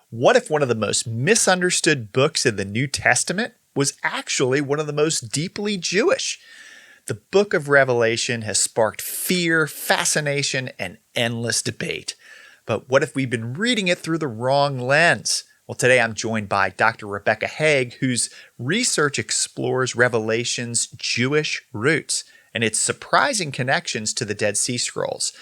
What if one of the most misunderstood books in the New Testament was actually one of the most deeply Jewish? The book of Revelation has sparked fear, fascination, and endless debate. But what if we've been reading it through the wrong lens? Well, today I'm joined by Dr. Rebekah Haigh, whose research explores Revelation's Jewish roots and its surprising connections to the Dead Sea Scrolls.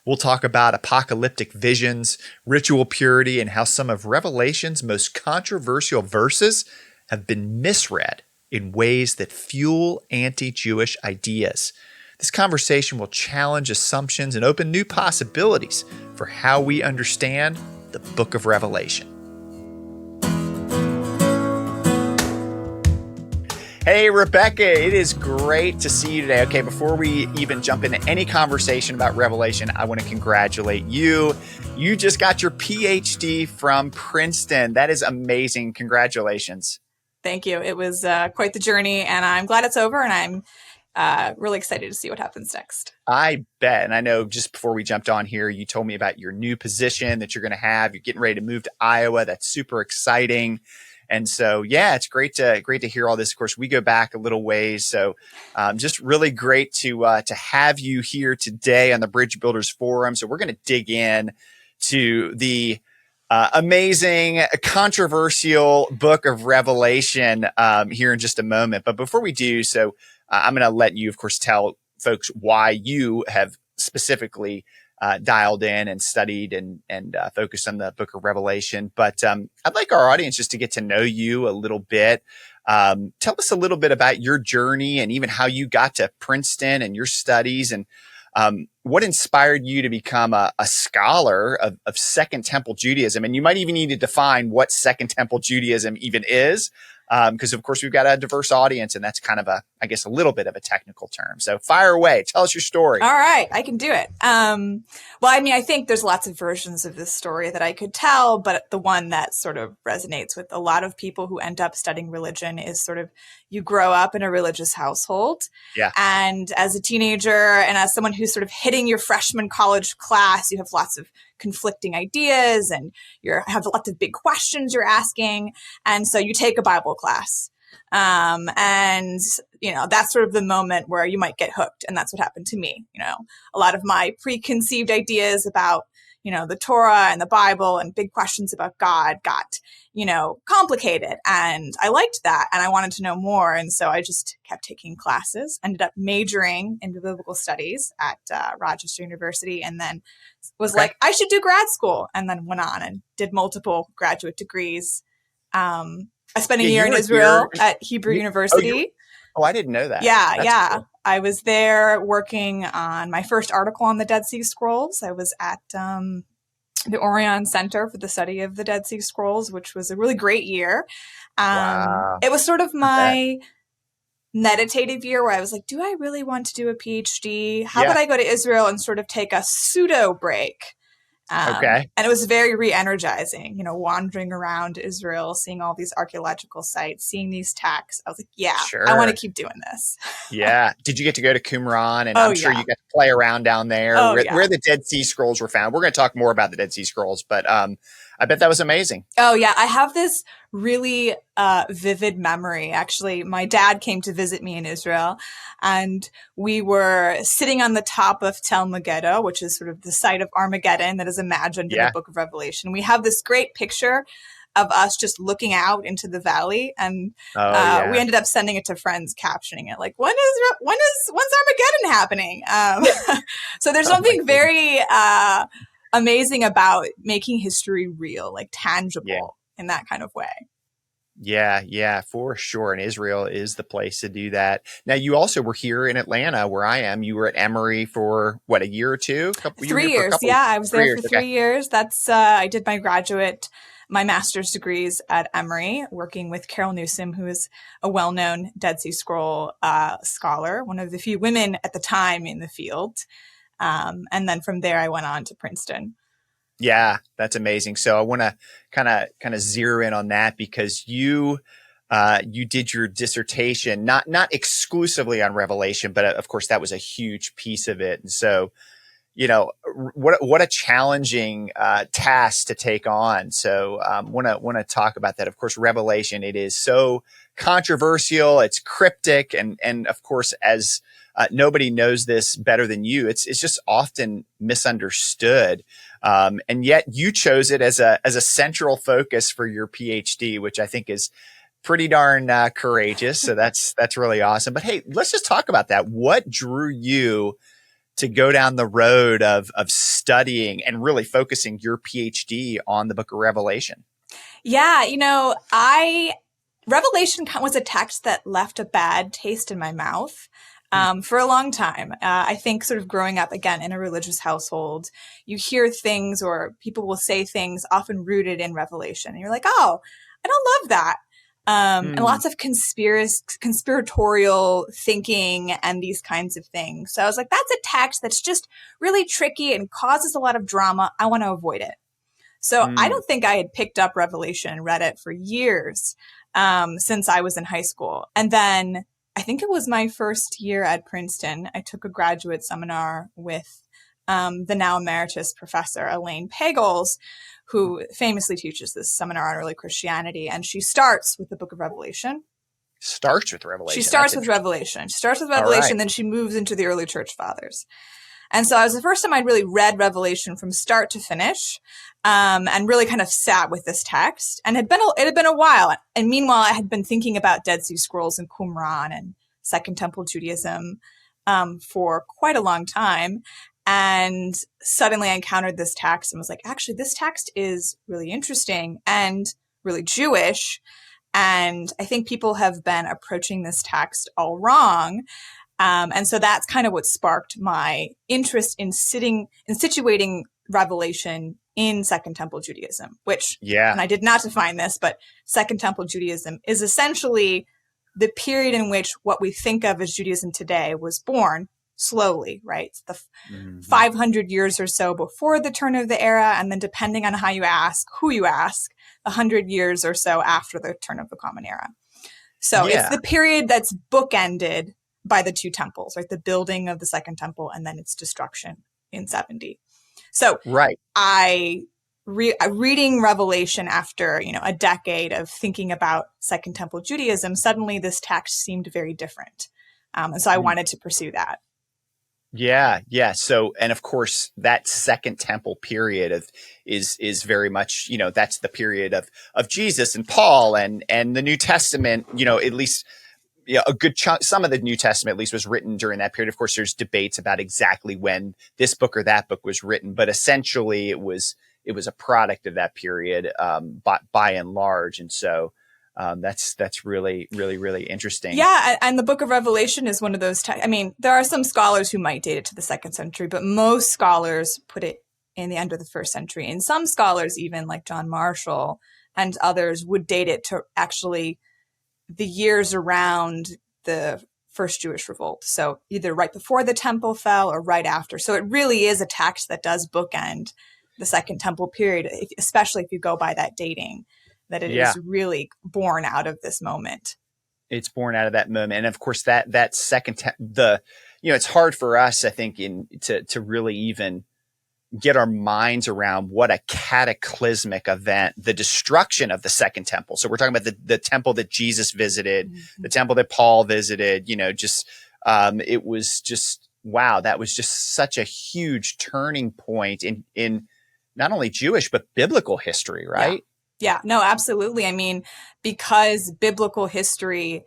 We'll talk about apocalyptic visions, ritual purity, and how some of Revelation's most controversial verses have been misread in ways that fuel anti-Jewish ideas. This conversation will challenge assumptions and open new possibilities for how we understand the book of Revelation. Hey, Rebekah, it is great to see you today. Okay, before we even jump into any conversation about Revelation, I want to congratulate you. You just got your PhD from Princeton. That is amazing. Congratulations. Thank you. It was quite the journey, and I'm glad it's over, and I'm really excited to see what happens next. I bet. And I know just before we jumped on here, you told me about your new position that you're going to have. You're getting ready to move to Iowa. That's super exciting. And so, yeah, it's great to hear all this. Of course, we go back a little ways. So just really great to have you here today on the Bridgebuilders Forum. So we're going to dig in to the amazing, controversial book of Revelation here in just a moment. But before we do so, I'm going to let you, of course, tell folks why you have specifically dialed in and studied and focused on the book of Revelation. But I'd like our audience just to get to know you a little bit. Tell us a little bit about your journey and even how you got to Princeton and your studies, and what inspired you to become a scholar of Second Temple Judaism. And you might even need to define what Second Temple Judaism even is, because of course we've got a diverse audience, and that's kind of a little bit of a technical term. So fire away. Tell us your story. All right. I can do it. Well, I mean, I think there's lots of versions of this story that I could tell, but the one that sort of resonates with a lot of people who end up studying religion is sort of you grow up in a religious household. Yeah. And as a teenager and as someone who's sort of hitting your freshman college class, you have lots of conflicting ideas and you have lots of big questions you're asking. And so you take a Bible class. And, you know, that's sort of the moment where you might get hooked. And that's what happened to me. You know, a lot of my preconceived ideas about, you know, the Torah and the Bible and big questions about God got, you know, complicated. And I liked that. And I wanted to know more. And so I just kept taking classes, ended up majoring in biblical studies at Rochester University, and then was like, I should do grad school. And then went on and did multiple graduate degrees. I spent a year in Israel at Hebrew University. I didn't know that. Yeah. Cool. I was there working on my first article on the Dead Sea Scrolls. I was at the Orion Center for the Study of the Dead Sea Scrolls, which was a really great year. Wow. It was sort of my meditative year where I was like, do I really want to do a PhD? How about I go to Israel and sort of take a pseudo break? And it was very re-energizing, you know, wandering around Israel, seeing all these archaeological sites, seeing these texts. I was like, I want to keep doing this. Yeah. Did you get to go to Qumran? And I'm sure you got to play around down there where the Dead Sea Scrolls were found. We're going to talk more about the Dead Sea Scrolls, but I bet that was amazing. Oh, yeah. I have this really vivid memory. Actually, my dad came to visit me in Israel, and we were sitting on the top of Tel Megiddo, which is sort of the site of Armageddon that is imagined in the book of Revelation. We have this great picture of us just looking out into the valley, and we ended up sending it to friends, captioning it like, when's Armageddon happening? So there's something very amazing about making history real, like tangible in that kind of way. Yeah, for sure. And Israel is the place to do that. Now, you also were here in Atlanta, where I am. You were at Emory for what, a year or two? 3 years. Yeah, I was there for 3 years. That's I did my master's degrees at Emory, working with Carol Newsom, who is a well-known Dead Sea Scroll scholar, one of the few women at the time in the field. And then from there, I went on to Princeton. Yeah, that's amazing. So I want to kind of zero in on that, because you did your dissertation not exclusively on Revelation, but of course that was a huge piece of it. And so what a challenging task to take on. So want to talk about that. Of course, Revelation, it is so controversial. It's cryptic, and of course, as nobody knows this better than you, it's just often misunderstood. And yet you chose it as a central focus for your PhD, which I think is pretty darn courageous. So that's really awesome. But hey, let's just talk about that. What drew you to go down the road of studying and really focusing your PhD on the book of Revelation? Yeah, Revelation was a text that left a bad taste in my mouth for a long time. I think sort of growing up, again, in a religious household, you hear things or people will say things often rooted in Revelation. And you're like, oh, I don't love that. And lots of conspiratorial thinking and these kinds of things. So I was like, that's a text that's just really tricky and causes a lot of drama. I want to avoid it. So I don't think I had picked up Revelation and read it for years since I was in high school. And then I think it was my first year at Princeton. I took a graduate seminar with the now emeritus professor, Elaine Pagels, who famously teaches this seminar on early Christianity. And she starts with the book of Revelation. Starts with Revelation. She starts with Revelation. She starts with Revelation, then she moves into the early church fathers. And so it was the first time I'd really read Revelation from start to finish, and really kind of sat with this text. And it had been a while. And meanwhile, I had been thinking about Dead Sea Scrolls and Qumran and Second Temple Judaism for quite a long time. And suddenly I encountered this text and was like, actually, this text is really interesting and really Jewish. And I think people have been approaching this text all wrong. And so that's kind of what sparked my interest in situating Revelation in Second Temple Judaism, which, and I did not define this, but Second Temple Judaism is essentially the period in which what we think of as Judaism today was born slowly, right? It's the 500 years or so before the turn of the era. And then depending on how you ask, who you ask, 100 years or so after the turn of the Common Era. So it's the period that's bookended by the two temples, right? The building of the Second Temple and then its destruction in 70. So reading Revelation after, a decade of thinking about Second Temple Judaism, suddenly this text seemed very different. And so I wanted to pursue that. Yeah. So, and of course, that Second Temple period is very much, that's the period of Jesus and Paul and the New Testament, at least a good chunk, some of the New Testament at least was written during that period. Of course, there's debates about exactly when this book or that book was written, but essentially it was a product of that period, by and large. And so, that's really, really, really interesting. Yeah. And the book of Revelation is one of those, there are some scholars who might date it to the 2nd century, but most scholars put it in the end of the 1st century. And some scholars, even like John Marshall and others, would date it to actually the years around the first Jewish revolt. So either right before the temple fell or right after. So it really is a text that does bookend the Second Temple period, especially if you go by that dating. That it is really born out of this moment. It's born out of that moment. And of course, that second, it's hard for us, I think, to really even get our minds around what a cataclysmic event, the destruction of the Second Temple. So we're talking about the temple that Jesus visited, the temple that Paul visited, it was just, wow, that was just such a huge turning point in not only Jewish, but biblical history, right? Yeah, no, absolutely. Because biblical history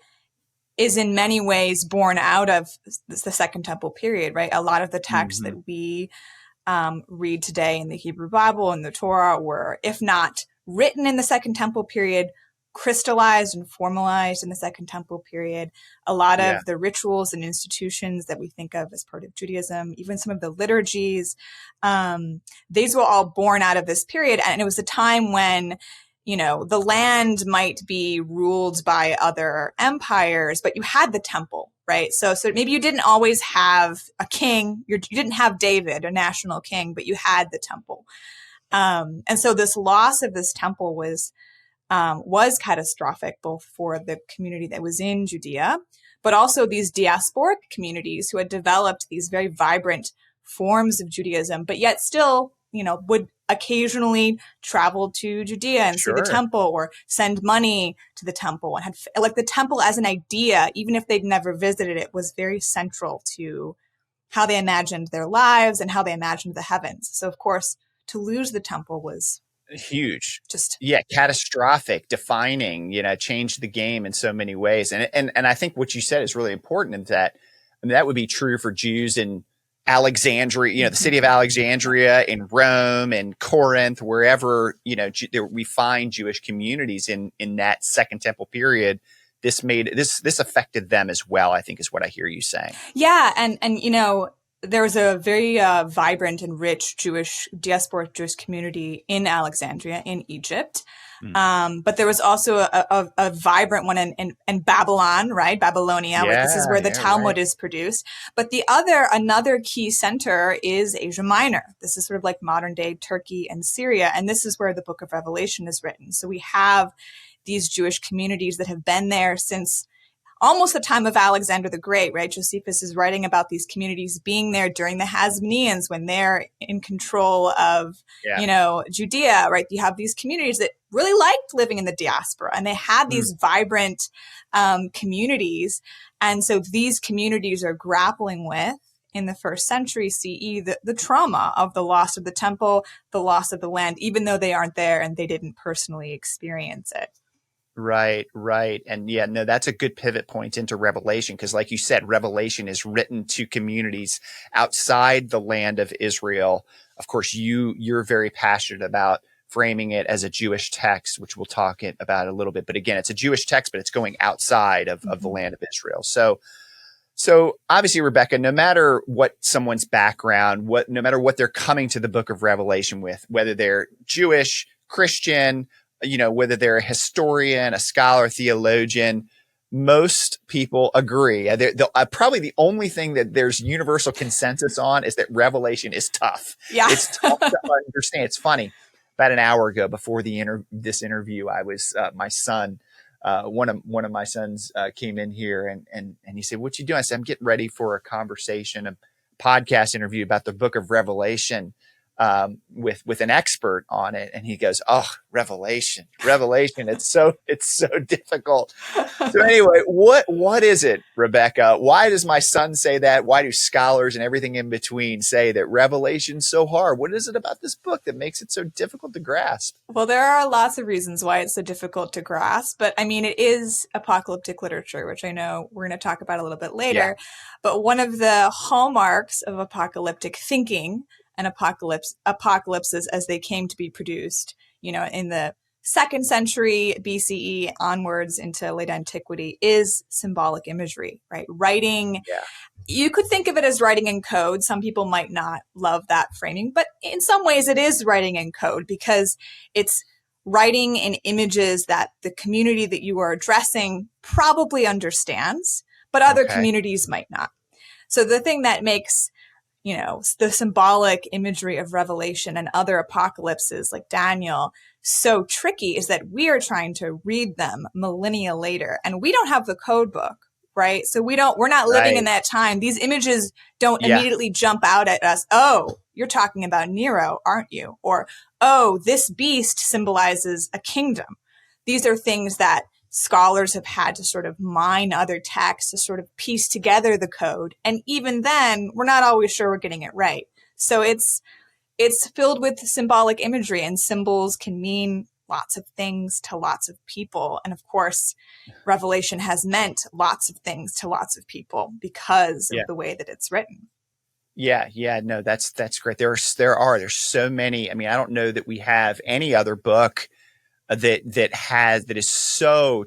is in many ways born out of the Second Temple period, right? A lot of the texts that we read today in the Hebrew Bible and the Torah were, if not written in the Second Temple period, crystallized and formalized in the Second Temple period. A lot of the rituals and institutions that we think of as part of Judaism, even some of the liturgies, these were all born out of this period. And it was a time when, the land might be ruled by other empires, but you had the temple, right? So maybe you didn't always have a king. You didn't have David, a national king, but you had the temple. And so this loss of this temple was catastrophic, both for the community that was in Judea, but also these diasporic communities who had developed these very vibrant forms of Judaism, but yet still, would occasionally travel to Judea and see the Sure. temple or send money to the temple, and had like the temple as an idea, even if they'd never visited it, was very central to how they imagined their lives and how they imagined the heavens. So of course, to lose the temple was Huge. just Catastrophic, defining, changed the game in so many ways. And I think what you said is really important, in that, that would be true for Jews in Alexandria, the city of Alexandria, in Rome and Corinth, wherever, we find Jewish communities in that Second Temple period. This affected them as well, I think, is what I hear you saying. Yeah. And there was a very vibrant and rich diasporic Jewish community in Alexandria, in Egypt. But there was also a vibrant one in Babylon, right? Babylonia. This is where the Talmud is produced. But another key center is Asia Minor. This is sort of like modern day Turkey and Syria. And this is where the book of Revelation is written. So we have these Jewish communities that have been there since almost the time of Alexander the Great, right? Josephus is writing about these communities being there during the Hasmoneans, when they're in control of, Judea, right? You have these communities that really liked living in the diaspora, and they had these vibrant communities. And so these communities are grappling with, in the first century CE, the trauma of the loss of the temple, the loss of the land, even though they aren't there and they didn't personally experience it. Right. And that's a good pivot point into Revelation, because like you said, Revelation is written to communities outside the land of Israel. Of course, you're very passionate about framing it as a Jewish text, which we'll talk about a little bit. But again, it's a Jewish text, but it's going outside of the land of Israel. So obviously, Rebekah, no matter what someone's background, no matter what they're coming to the book of Revelation with, whether they're Jewish, Christian, whether they're a historian, a scholar, theologian, most people agree. Probably the only thing that there's universal consensus on is that Revelation is tough. Yeah. It's tough to understand. It's funny. About an hour ago, before this interview, I was my son. One of my sons came in here and he said, "What you doing?" I said, "I'm getting ready for a conversation, a podcast interview about the book of Revelation." With an expert on it, and he goes, "Oh, Revelation, it's so difficult." So anyway, what is it, Rebekah? Why does my son say that? Why do scholars and everything in between say that Revelation's so hard? What is it about this book that makes it so difficult to grasp? Well, there are lots of reasons why it's so difficult to grasp, but I mean, it is apocalyptic literature, which I know we're going to talk about a little bit later. Yeah. But one of the hallmarks of apocalyptic thinking and apocalypses as they came to be produced, in the 2nd century BCE onwards into late antiquity, is symbolic imagery, right? Writing. Yeah. You could think of it as writing in code. Some people might not love that framing, but in some ways it is writing in code, because it's writing in images that the community that you are addressing probably understands, but other communities might not. So the thing that makes the symbolic imagery of Revelation and other apocalypses like Daniel so tricky is that we are trying to read them millennia later, and we don't have the code book, right? So we're not living in that time. These images don't immediately jump out at us. Oh, you're talking about Nero, aren't you? Or, oh, this beast symbolizes a kingdom. These are things that scholars have had to sort of mine other texts to sort of piece together the code. And even then, we're not always sure we're getting it right. So it's filled with symbolic imagery, and symbols can mean lots of things to lots of people. And of course, Revelation has meant lots of things to lots of people because of the way that it's written. Yeah. No, that's great. There's so many. I mean, I don't know that we have any other book that is so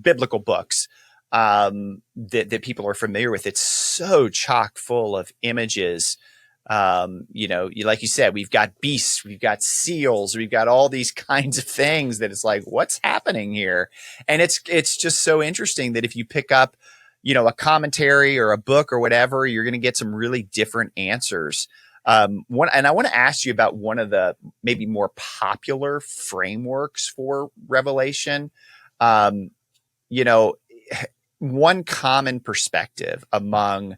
biblical books that people are familiar with. It's so chock full of images. Like you said, we've got beasts, we've got seals, we've got all these kinds of things that it's like, what's happening here? And it's just so interesting that if you pick up, a commentary or a book or whatever, you're going to get some really different answers. And I want to ask you about one of the maybe more popular frameworks for Revelation. One common perspective among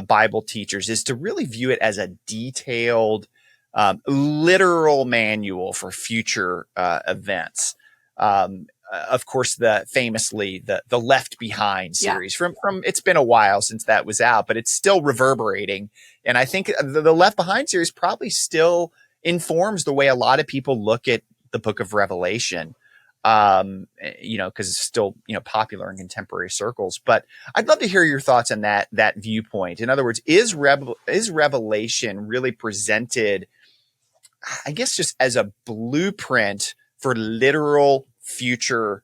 Bible teachers is to really view it as a detailed, literal manual for future events. Of course, famously the Left Behind series from it's been a while since that was out, but it's still reverberating. And I think the Left Behind series probably still informs the way a lot of people look at the Book of Revelation. Because it's still, popular in contemporary circles. But I'd love to hear your thoughts on that viewpoint. In other words, is Revelation really presented, I guess, just as a blueprint for literal future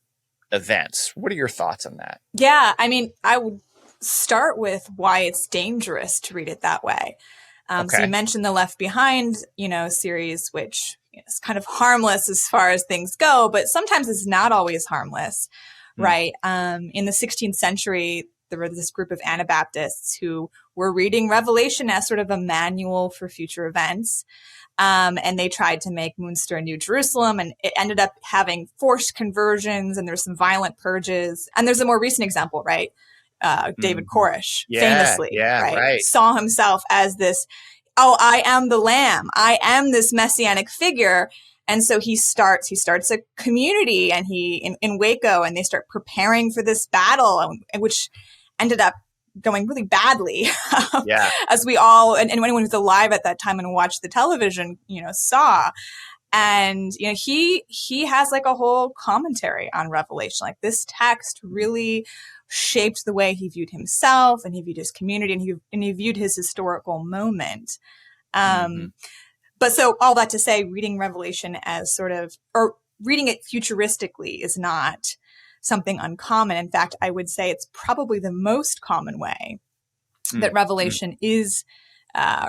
events? What are your thoughts on that? Yeah, I mean, I would start with why it's dangerous to read it that way. So you mentioned the Left Behind, series, which is kind of harmless as far as things go, but sometimes it's not always harmless, right? In the 16th century, there was this group of Anabaptists who were reading Revelation as sort of a manual for future events. And they tried to make Munster New Jerusalem, and it ended up having forced conversions, and there's some violent purges. And there's a more recent example, right? David Koresh, famously, right? Saw himself as this, I am the Lamb. I am this messianic figure. And so he starts a community, and in Waco, and they start preparing for this battle, which ended up going really badly. As we all, and anyone who was alive at that time and watched the television, saw. And, he has like a whole commentary on Revelation. Like, this text really shaped the way he viewed himself, and he viewed his community, and he viewed his historical moment. But so all that to say, reading Revelation as or reading it futuristically is not something uncommon. In fact, I would say it's probably the most common way that Revelation is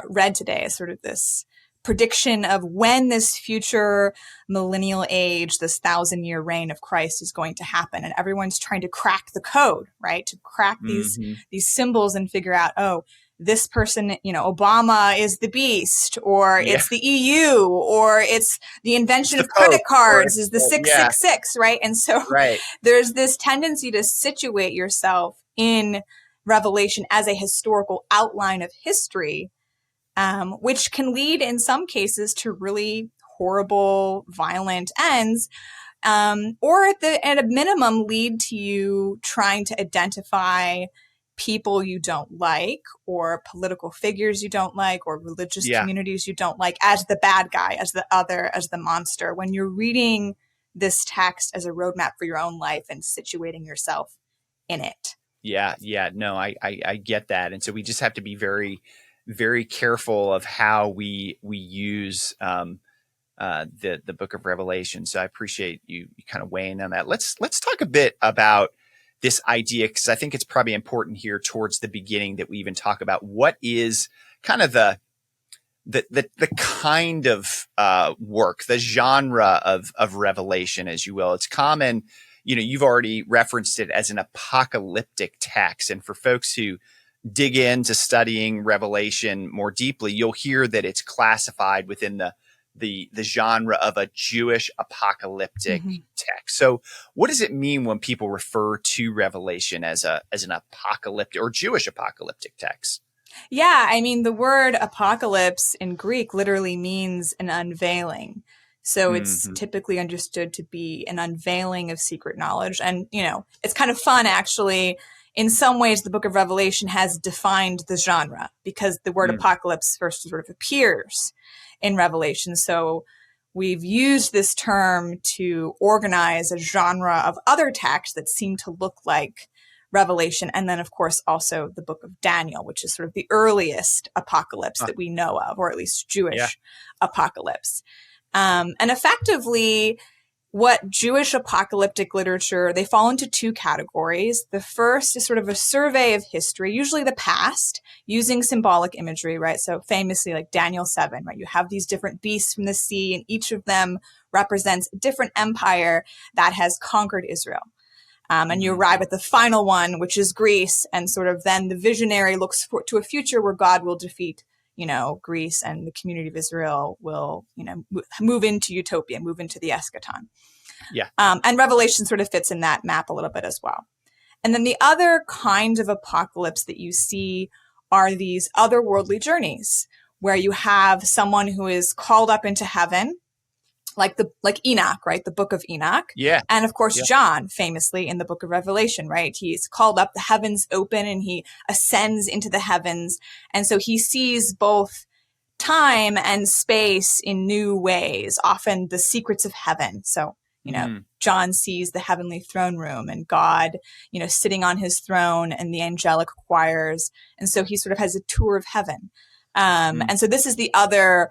read today, as sort of this prediction of when this future millennial age, this 1,000-year reign of Christ is going to happen. And everyone's trying to crack the code, right? To crack these symbols and figure out, this person, Obama is the beast, or it's the EU, or it's the invention of credit cards is the 666, right? And so there's this tendency to situate yourself in Revelation as a historical outline of history, which can lead in some cases to really horrible, violent ends, or at a minimum lead to you trying to identify people you don't like, or political figures you don't like, or religious communities you don't like as the bad guy, as the other, as the monster, when you're reading this text as a roadmap for your own life and situating yourself in it. No, I get that. And so we just have to be very, very careful of how we use the Book of Revelation. So I appreciate you kind of weighing on that. Let's talk a bit about this idea, because I think it's probably important here towards the beginning that we even talk about what is kind of the kind of work, the genre of Revelation, as you will. It's common, you've already referenced it as an apocalyptic text. And for folks who dig into studying Revelation more deeply, you'll hear that it's classified within the genre of a Jewish apocalyptic text. So what does it mean when people refer to Revelation as an apocalyptic or Jewish apocalyptic text? Yeah, I mean, the word apocalypse in Greek literally means an unveiling. So it's typically understood to be an unveiling of secret knowledge. And, it's kind of fun, actually. In some ways, the Book of Revelation has defined the genre, because the word apocalypse first sort of appears in Revelation. So we've used this term to organize a genre of other texts that seem to look like Revelation. And then, of course, also the book of Daniel, which is sort of the earliest apocalypse that we know of, or at least Jewish apocalypse. And effectively, what Jewish apocalyptic literature, they fall into two categories. The first is sort of a survey of history, usually the past, using symbolic imagery, right? So famously, like Daniel 7, right? You have these different beasts from the sea, and each of them represents a different empire that has conquered Israel. And you arrive at the final one, which is Greece, and sort of then the visionary looks to a future where God will defeat Greece, and the community of Israel will, move into utopia, move into the eschaton. And Revelation sort of fits in that map a little bit as well. And then the other kind of apocalypse that you see are these otherworldly journeys where you have someone who is called up into heaven, like Enoch, right? The book of Enoch. Yeah. And of course, Yeah. John, famously in the book of Revelation, right? He's called up, the heavens open, and he ascends into the heavens. And so he sees both time and space in new ways, often the secrets of heaven. So, John sees the heavenly throne room and God, sitting on his throne and the angelic choirs. And so he sort of has a tour of heaven. And so this is the other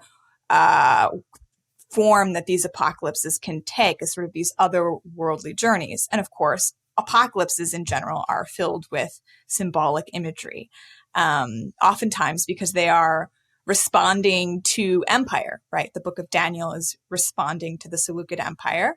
form that these apocalypses can take, is sort of these otherworldly journeys. And of course, apocalypses in general are filled with symbolic imagery, oftentimes because they are responding to empire, right? The book of Daniel is responding to the Seleucid Empire,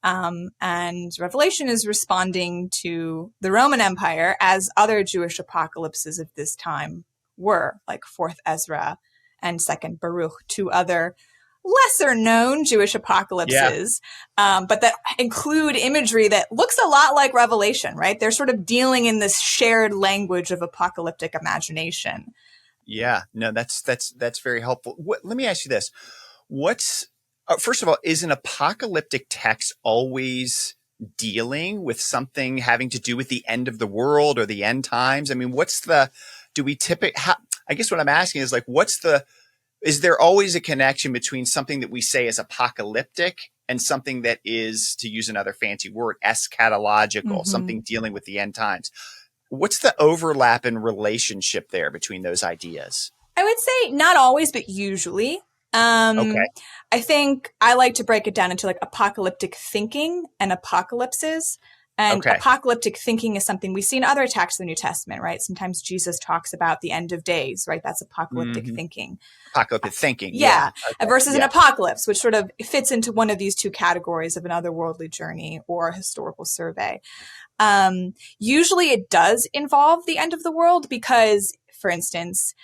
and Revelation is responding to the Roman Empire, as other Jewish apocalypses of this time were, like Fourth Ezra and Second Baruch, two other lesser known Jewish apocalypses, but that include imagery that looks a lot like Revelation, right? They're sort of dealing in this shared language of apocalyptic imagination. Yeah, no, that's very helpful. Let me ask you this. First of all, is an apocalyptic text always dealing with something having to do with the end of the world or the end times? I mean, I guess what I'm asking is, like, is there always a connection between something that we say is apocalyptic and something that is, to use another fancy word, eschatological, something dealing with the end times? What's the overlap and relationship there between those ideas? I would say not always, but usually. Okay. I think I like to break it down into like apocalyptic thinking and apocalypses. And apocalyptic thinking is something we see in other texts of the New Testament, right? Sometimes Jesus talks about the end of days, right? That's apocalyptic thinking. Apocalyptic thinking. Yeah. Okay. Versus an apocalypse, which sort of fits into one of these two categories of an otherworldly journey or a historical survey. Usually it does involve the end of the world because, for instance,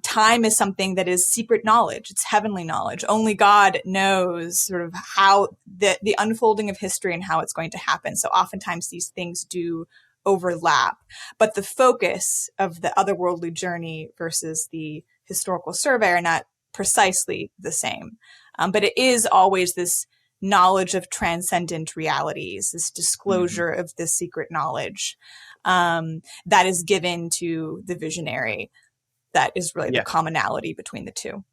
time is something that is secret knowledge. It's heavenly knowledge. Only God knows sort of how the unfolding of history and how it's going to happen. So oftentimes these things do overlap, but the focus of the otherworldly journey versus the historical survey are not precisely the same. But it is always this knowledge of transcendent realities, this disclosure of this secret knowledge that is given to the visionary. That is really the commonality between the two.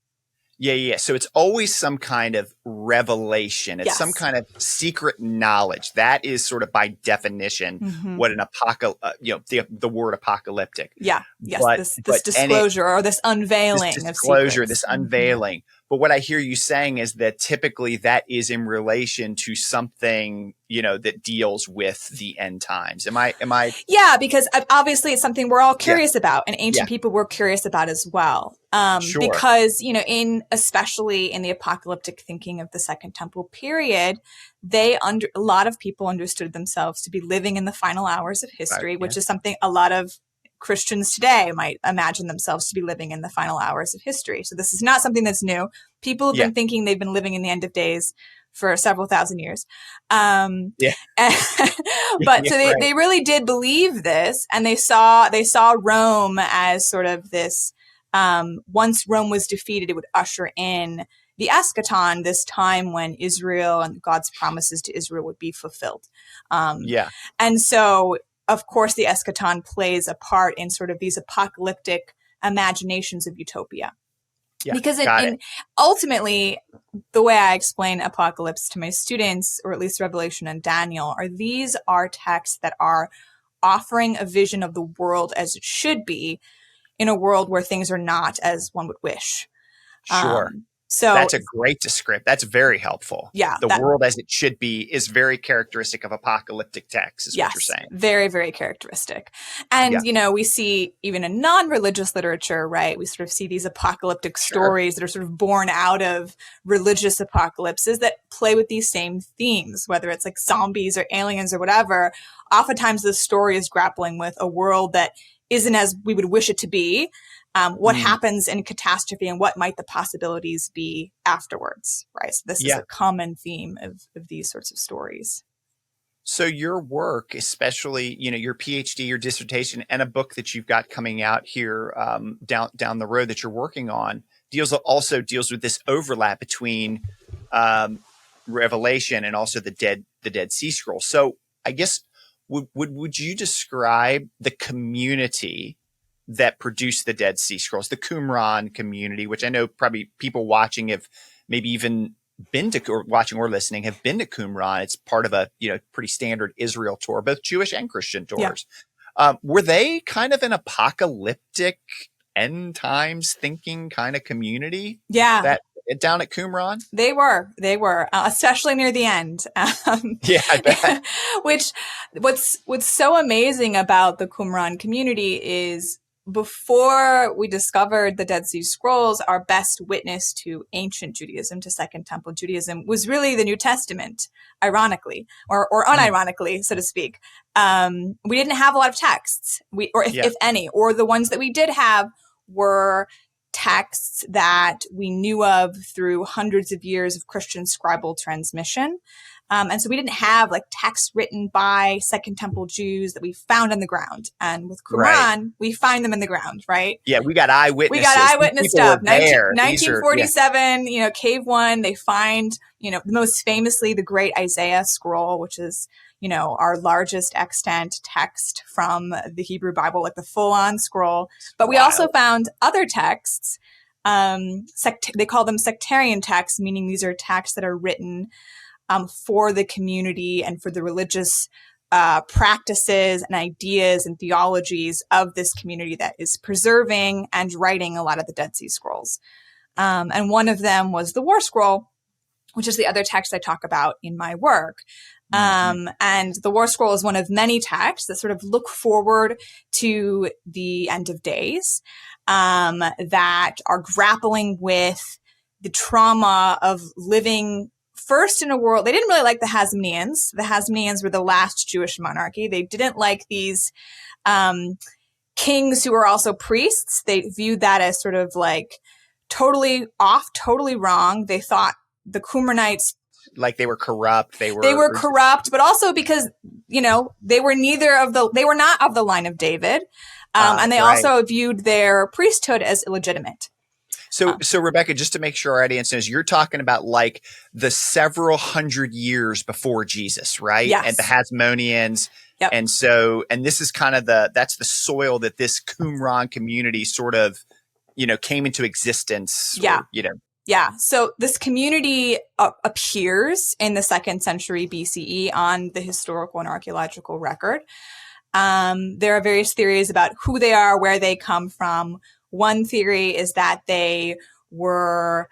Yeah. So it's always some kind of revelation. It's some kind of secret knowledge. That is sort of by definition what an the word apocalyptic. Yeah. Yes. But, this disclosure or this unveiling this disclosure, of secrets. This unveiling. But what I hear you saying is that typically that is in relation to something, that deals with the end times. Am I? Yeah, because obviously it's something we're all curious about, and ancient people were curious about as well. Because, especially in the apocalyptic thinking of the Second Temple period, a lot of people understood themselves to be living in the final hours of history, which is something a lot of Christians today might imagine themselves to be living in the final hours of history. So this is not something that's new. People have been thinking they've been living in the end of days for several thousand years. But they really did believe this, and they saw Rome as sort of this, once Rome was defeated, it would usher in the eschaton, this time when Israel and God's promises to Israel would be fulfilled. And so, of course, the eschaton plays a part in sort of these apocalyptic imaginations of utopia. Because ultimately, the way I explain apocalypse to my students, or at least Revelation and Daniel, these are texts that are offering a vision of the world as it should be in a world where things are not as one would wish. Sure. So that's a great description. That's very helpful. Yeah. The world as it should be is very characteristic of apocalyptic texts, is what you're saying. Very, very characteristic. And, we see even in non-religious literature, right? We sort of see these apocalyptic stories that are sort of born out of religious apocalypses that play with these same themes, whether it's like zombies or aliens or whatever. Oftentimes the story is grappling with a world that isn't as we would wish it to be. What happens in catastrophe and what might the possibilities be afterwards, right? So this is a common theme of these sorts of stories. So your work, especially, your PhD, your dissertation, and a book that you've got coming out here down the road that you're working on, deals with this overlap between um, Revelation and also the Dead Sea Scrolls. So I guess would you describe the community that produced the Dead Sea Scrolls, the Qumran community, which I know probably people watching have maybe even been to, or watching or listening, have been to Qumran. It's part of a pretty standard Israel tour, both Jewish and Christian tours. Yeah. Were they kind of an apocalyptic end times thinking kind of community? Yeah. That down at Qumran? They were, especially near the end. Yeah, I bet. What's so amazing about the Qumran community is before we discovered the Dead Sea Scrolls, our best witness to ancient Judaism, to Second Temple Judaism, was really the New Testament, ironically, or unironically, so to speak. We didn't have a lot of texts, if any, or the ones that we did have were texts that we knew of through hundreds of years of Christian scribal transmission. And so we didn't have like texts written by Second Temple Jews that we found on the ground. And with Qumran, we find them in the ground, right? Yeah, we got eyewitnesses. We got eyewitness stuff. 1947, Cave One, they find, most famously the Great Isaiah Scroll, which is, our largest extant text from the Hebrew Bible, like the full-on scroll. But we also found other texts. They call them sectarian texts, meaning these are texts that are written for the community and for the religious practices and ideas and theologies of this community that is preserving and writing a lot of the Dead Sea Scrolls. And one of them was the War Scroll, which is the other text I talk about in my work. And the War Scroll is one of many texts that sort of look forward to the end of days, that are grappling with the trauma of living first in a world. They didn't really like the Hasmoneans. The Hasmoneans were the last Jewish monarchy. They didn't like these kings who were also priests. They viewed that as sort of like totally off, totally wrong. They thought the Qumranites, like they were corrupt. They were corrupt, but also because, they were not of the line of David. And they also viewed their priesthood as illegitimate. So Rebekah, just to make sure our audience knows, you're talking about like the several hundred years before Jesus, right? Yes. And the Hasmoneans. Yep. And this is kind of that's the soil that this Qumran community sort of, came into existence. Yeah. Yeah. So this community appears in the 2nd century BCE on the historical and archaeological record. There are various theories about who they are, where they come from. One theory is that they were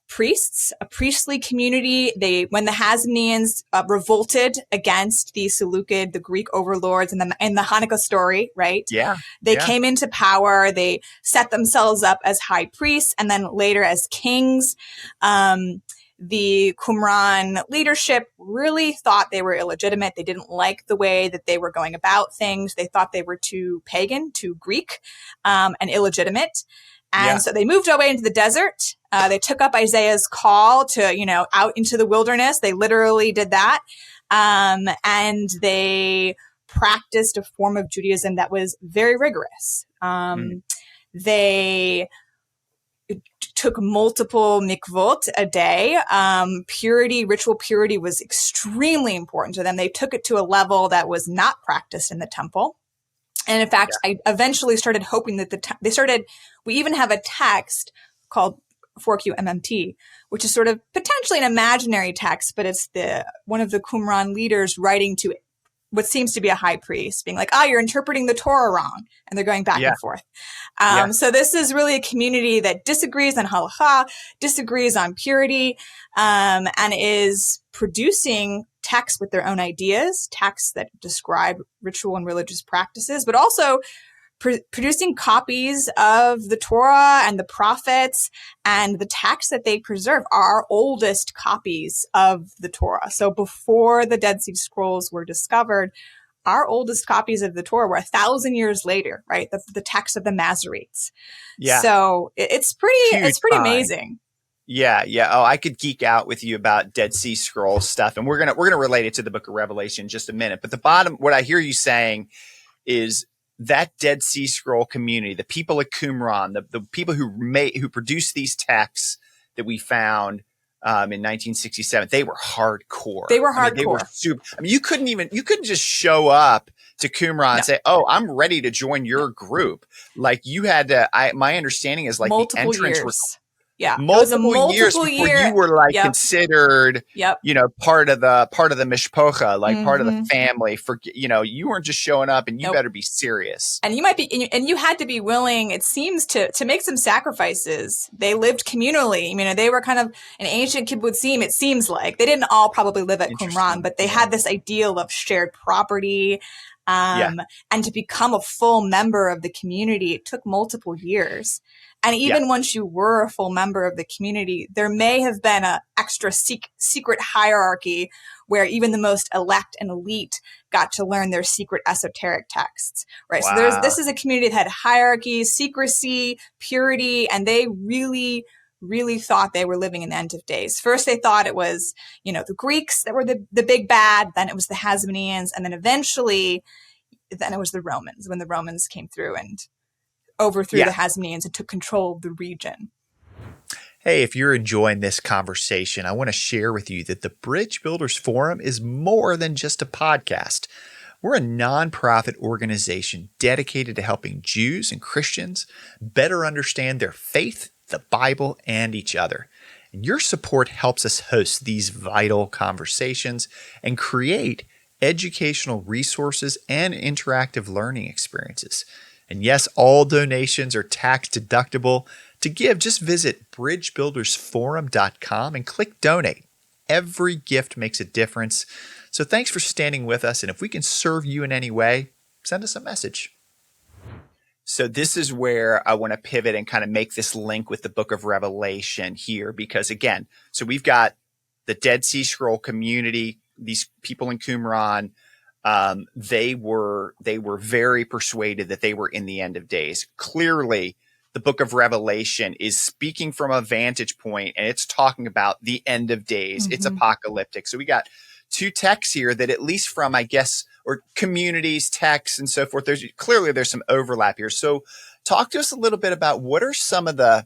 priests, a priestly community. When the Hasmoneans revolted against the Seleucid, the Greek overlords in the Hanukkah story, right? Yeah. They came into power. They set themselves up as high priests and then later as kings. The Qumran leadership really thought they were illegitimate. They didn't like the way that they were going about things. They thought they were too pagan, too Greek, and illegitimate. And so they moved away into the desert. They took up Isaiah's call to, out into the wilderness. They literally did that. And they practiced a form of Judaism that was very rigorous. They took multiple mikvot a day. Ritual purity was extremely important to them. They took it to a level that was not practiced in the temple. And in fact, I eventually started hoping that we even have a text called 4QMMT, which is sort of potentially an imaginary text, but it's one of the Qumran leaders writing to what seems to be a high priest, being like, you're interpreting the Torah wrong. And they're going back and forth. So this is really a community that disagrees on halakha, disagrees on purity, and is producing texts with their own ideas, texts that describe ritual and religious practices, but also producing copies of the Torah and the prophets, and the texts that they preserve are our oldest copies of the Torah. So before the Dead Sea Scrolls were discovered, our oldest copies of the Torah were 1,000 years later, right? The text of the Masoretes. Yeah. So it's pretty amazing. Yeah, yeah. Oh, I could geek out with you about Dead Sea Scrolls stuff, and we're gonna relate it to the Book of Revelation in just a minute. But the bottom, what I hear you saying is that Dead Sea Scroll community, the people at Qumran, the people who produced these texts that we found in 1967, they were hardcore. They were I mean, they were hardcore. super. I mean, you couldn't just show up to Qumran No. and say, "Oh, I'm ready to join your group." Like you had to. My understanding is like the Multiple entrance years. Yeah. It was a multiple years multiple before year. you were like Yep. considered, Yep. part of the mishpocha, like part of the Mm-hmm. family. For you weren't just showing up, and you Nope. better be serious. And you had to be willing, it seems, to make some sacrifices. They lived communally. You know, they were kind of an ancient kibbutzim, it seems like. They didn't all probably live at Qumran, but they had this ideal of shared property. And to become a full member of the community, it took multiple years. And even once you were a full member of the community, there may have been an extra secret hierarchy where even the most elect and elite got to learn their secret esoteric texts, right? Wow. So this is a community that had hierarchy, secrecy, purity, and they really, really thought they were living in the end of days. First, they thought it was, the Greeks that were the big bad, then it was the Hasmoneans, and then eventually, then it was the Romans, when the Romans came through and overthrew the Hasmoneans and took control of the region. Hey, if you're enjoying this conversation, I want to share with you that the Bridgebuilders Forum is more than just a podcast. We're a nonprofit organization dedicated to helping Jews and Christians better understand their faith, the Bible, and each other. And your support helps us host these vital conversations and create educational resources and interactive learning experiences. And yes, all donations are tax deductible. To give, just visit bridgebuildersforum.com and click donate. Every gift makes a difference. So thanks for standing with us. And if we can serve you in any way, send us a message. So this is where I want to pivot and kind of make this link with the book of Revelation here, because again, so we've got the Dead Sea Scroll community, these people in Qumran. They were very persuaded that they were in the end of days. Clearly, the book of Revelation is speaking from a vantage point, and it's talking about the end of days. Mm-hmm. It's apocalyptic. So we got two texts here that, at least from, I guess, or communities, texts, and so forth, there's some overlap here. So talk to us a little bit about what are some of the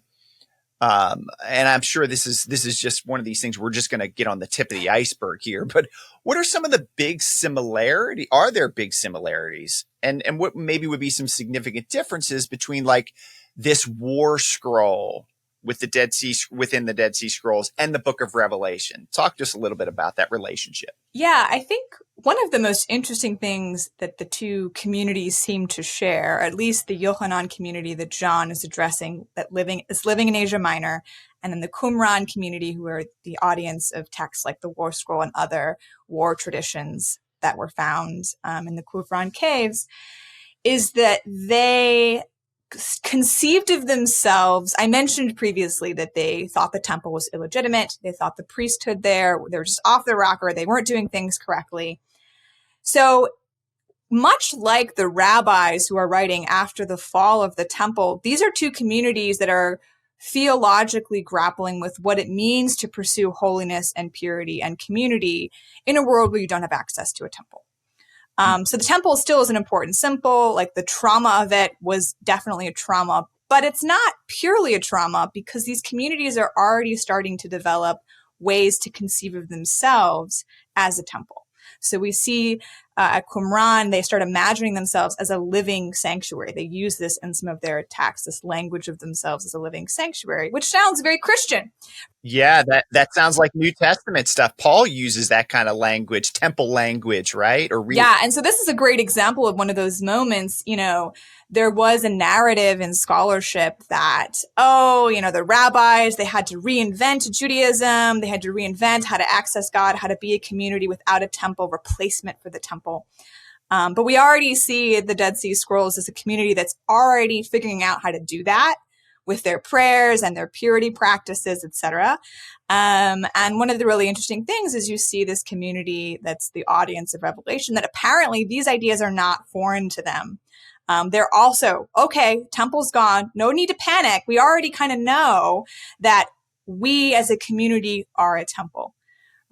and I'm sure this is just one of these things we're just going to get on the tip of the iceberg here. But what are some of the big similarities? Are there big similarities? And what maybe would be some significant differences between like this war scroll with the Dead Sea within the Dead Sea Scrolls and the Book of Revelation? Talk to us a little bit about that relationship. Yeah, I think one of the most interesting things that the two communities seem to share, at least the Yochanan community that John is addressing, that is living in Asia Minor, and then the Qumran community, who are the audience of texts like the War Scroll and other war traditions that were found in the Qumran caves, is that they conceived of themselves. I mentioned previously that they thought the temple was illegitimate. They thought the priesthood they were just off the rocker. They weren't doing things correctly. So much like the rabbis who are writing after the fall of the temple, these are two communities that are theologically grappling with what it means to pursue holiness and purity and community in a world where you don't have access to a temple. So the temple still is an important symbol. Like the trauma of it was definitely a trauma, but it's not purely a trauma because these communities are already starting to develop ways to conceive of themselves as a temple. So we see at Qumran, they start imagining themselves as a living sanctuary. They use this in some of their attacks, this language of themselves as a living sanctuary, which sounds very Christian. Yeah, that sounds like New Testament stuff. Paul uses that kind of language, temple language, right? Yeah, and so this is a great example of one of those moments. There was a narrative in scholarship that, the rabbis, they had to reinvent Judaism. They had to reinvent how to access God, how to be a community without a temple, replacement for the temple. But we already see the Dead Sea Scrolls as a community that's already figuring out how to do that with their prayers and their purity practices, etc. And one of the really interesting things is you see this community that's the audience of Revelation, that apparently these ideas are not foreign to them. They're also, okay, temple's gone, no need to panic. We already kind of know that we as a community are a temple.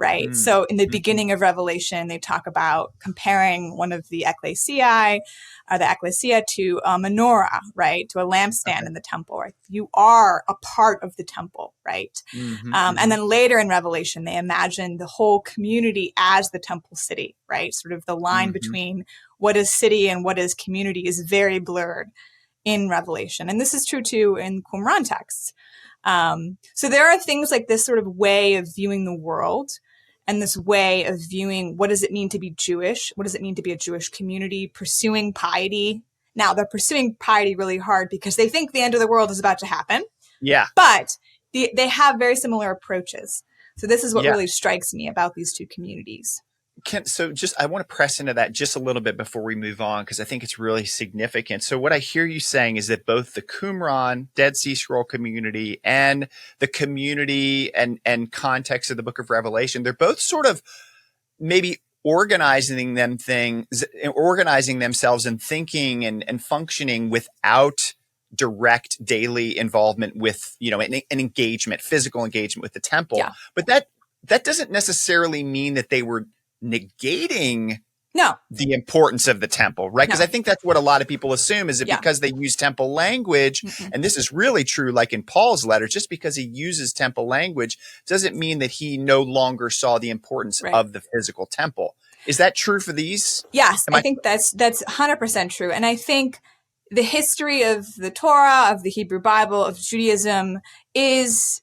Right. So in the beginning of Revelation, they talk about comparing one of the ecclesia to a menorah, right? To a lampstand in the temple, right? You are a part of the temple, right? And then later in Revelation, they imagine the whole community as the temple city, right? Sort of the line between what is city and what is community is very blurred in Revelation. And this is true too in Qumran texts. So there are things like this sort of way of viewing the world and this way of viewing what does it mean to be Jewish? What does it mean to be a Jewish community pursuing piety? Now they're pursuing piety really hard because they think the end of the world is about to happen. Yeah. But they have very similar approaches. So this is what Yeah. really strikes me about these two communities. I want to press into that just a little bit before we move on, because I think it's really significant. So what I hear you saying is that both the Qumran Dead Sea Scroll community and the community and context of the book of Revelation, they're both sort of maybe organizing themselves and thinking and functioning without direct daily involvement with, an engagement, physical engagement with the temple. Yeah. But that doesn't necessarily mean that they were negating the importance of the temple, right? Because I think that's what a lot of people assume is that because they use temple language, and this is really true, like in Paul's letter, just because he uses temple language doesn't mean that he no longer saw the importance of the physical temple. Is that true for these? Yes, I think that's 100% true. And I think the history of the Torah, of the Hebrew Bible, of Judaism is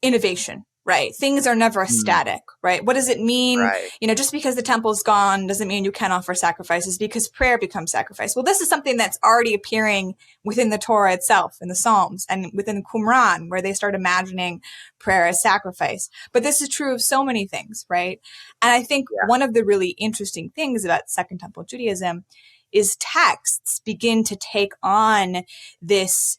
innovation. Right. Things are never static, right? What does it mean? Right. Just because the temple's gone doesn't mean you can't offer sacrifices, because prayer becomes sacrifice. Well, this is something that's already appearing within the Torah itself, in the Psalms, and within Qumran, where they start imagining prayer as sacrifice. But this is true of so many things, right? And I think one of the really interesting things about Second Temple Judaism is texts begin to take on this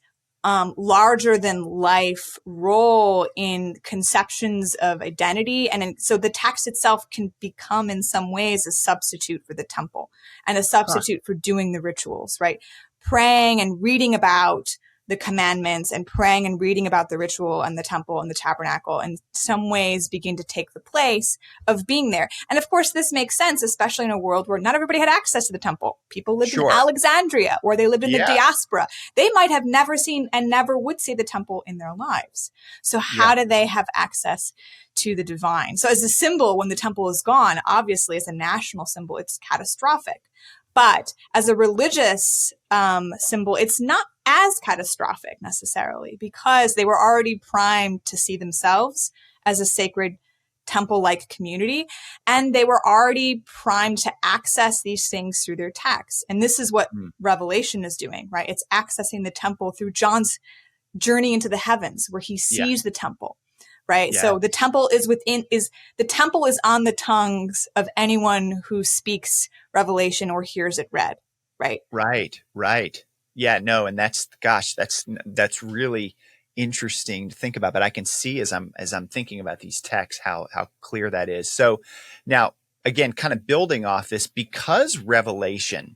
larger than life role in conceptions of identity. And so the text itself can become in some ways a substitute for the temple and a substitute for doing the rituals, right? Praying and reading about the commandments and praying and reading about the ritual and the temple and the tabernacle in some ways begin to take the place of being there. And of course, this makes sense, especially in a world where not everybody had access to the temple. People lived in Alexandria, or they lived in the diaspora. They might have never seen and never would see the temple in their lives. So how do they have access to the divine? So as a symbol, when the temple is gone, obviously as a national symbol, it's catastrophic. But as a religious symbol, it's not as catastrophic necessarily, because they were already primed to see themselves as a sacred temple-like community, and they were already primed to access these things through their texts. And this is what Revelation is doing, right? It's accessing the temple through John's journey into the heavens, where he sees the temple. Right. Yeah. So the temple is on the tongues of anyone who speaks Revelation or hears it read. Right. Right. Yeah, no. And that's really interesting to think about, but I can see as I'm thinking about these texts, how clear that is. So now again, kind of building off this, because Revelation,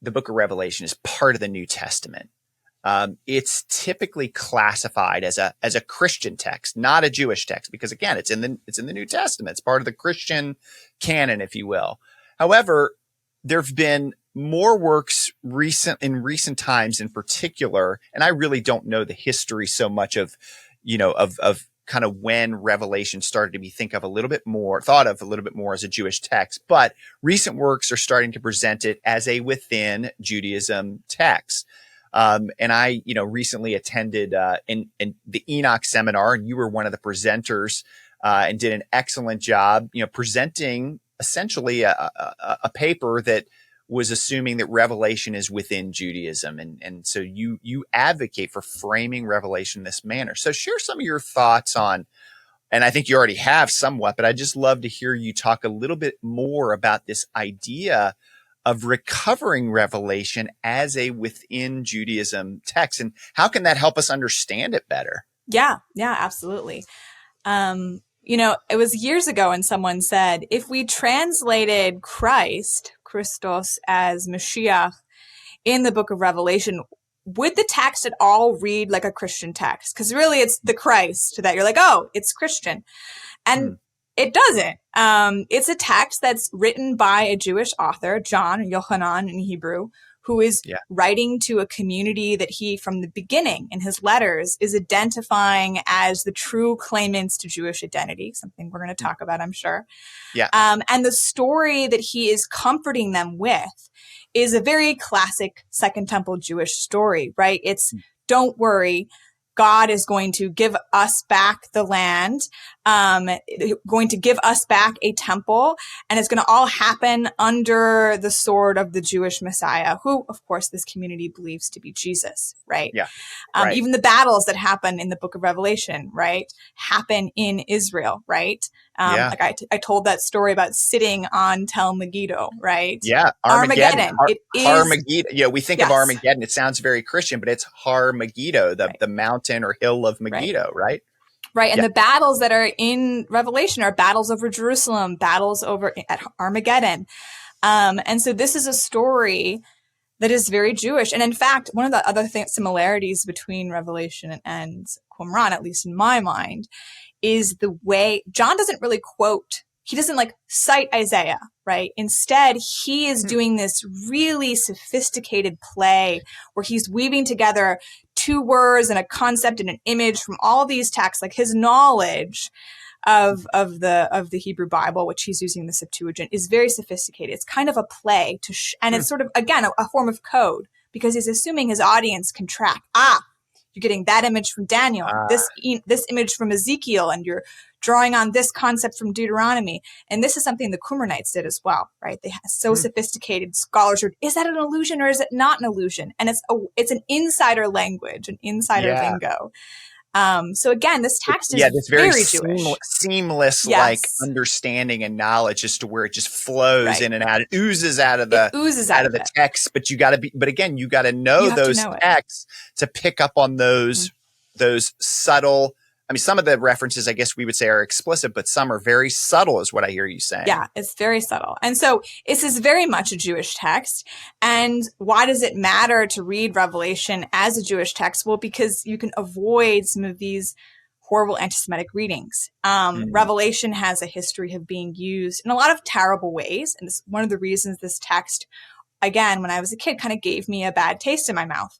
the book of Revelation, is part of the New Testament. It's typically classified as a Christian text, not a Jewish text, because again, it's in the New Testament. It's part of the Christian canon, if you will. However, there've been more works in recent times in particular, and I really don't know the history so much of kind of when Revelation started to be thought of a little bit more as a Jewish text, but recent works are starting to present it as a within Judaism text. And I, recently attended in the Enoch seminar, and you were one of the presenters and did an excellent job, presenting essentially a paper that was assuming that Revelation is within Judaism. And so you advocate for framing Revelation in this manner. So share some of your thoughts on, and I think you already have somewhat, but I'd just love to hear you talk a little bit more about this idea of recovering Revelation as a within Judaism text, and how can that help us understand it better? Yeah, absolutely. It was years ago when someone said, if we translated Christos, as Mashiach in the book of Revelation, would the text at all read like a Christian text? Because really it's the Christ that you're like, oh, it's Christian. And it doesn't. It's a text that's written by a Jewish author, John, Yochanan in Hebrew, who is writing to a community that he, from the beginning in his letters, is identifying as the true claimants to Jewish identity, something we're going to talk about, I'm sure. Yeah. And the story that he is comforting them with is a very classic Second Temple Jewish story, right? It's, don't worry, God is going to give us back the land, going to give us back a temple, and it's going to all happen under the sword of the Jewish Messiah, who, of course, this community believes to be Jesus, right? Yeah. Even the battles that happen in the book of Revelation, right, happen in Israel, right? Like I told that story about sitting on Tel Megiddo, right? Yeah, Armageddon. It is Armageddon. Yeah, we think of Armageddon. It sounds very Christian, but it's Har Megiddo, the mountain or hill of Megiddo, right? Right. And the battles that are in Revelation are battles over Jerusalem, battles over at Armageddon. And so this is a story that is very Jewish. And in fact, one of the other similarities between Revelation and Qumran, at least in my mind, is the way John doesn't really quote. He doesn't like cite Isaiah, right? Instead, he is doing this really sophisticated play where he's weaving together two words and a concept and an image from all these texts, like his knowledge of the Hebrew Bible, which he's using the Septuagint, is very sophisticated. It's kind of a play and it's sort of, again, a form of code because he's assuming his audience can track. You're getting that image from Daniel, this image from Ezekiel, and you're drawing on this concept from Deuteronomy. And this is something the Qumranites did as well, right? They have so sophisticated scholars. Is that an illusion or is it not an illusion? And it's an insider language, an insider lingo. So again, this text is this very Jewish. seamless like understanding and knowledge as to where it just flows in and out. It oozes out of the text, but you got to know those texts to pick up on those subtle. I mean, some of the references, I guess we would say, are explicit, but some are very subtle, is what I hear you saying. Yeah, it's very subtle. And so this is very much a Jewish text. And why does it matter to read Revelation as a Jewish text? Well, because you can avoid some of these horrible anti-Semitic readings. Revelation has a history of being used in a lot of terrible ways. And it's one of the reasons this text, again, when I was a kid, kind of gave me a bad taste in my mouth.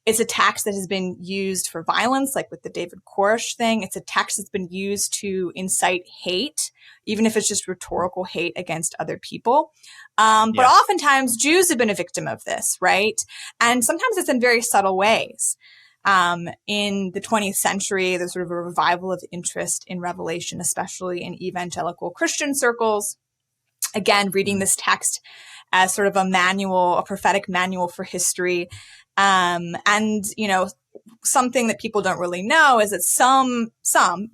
It's a text that has been used for violence, like with the David Koresh thing. It's a text that's been used to incite hate, even if it's just rhetorical hate against other people. But oftentimes Jews have been a victim of this, right? And sometimes it's in very subtle ways. In the 20th century, there's sort of a revival of interest in Revelation, especially in evangelical Christian circles. Again, reading this text as sort of a prophetic manual for history. And, you know, something that people don't really know is that some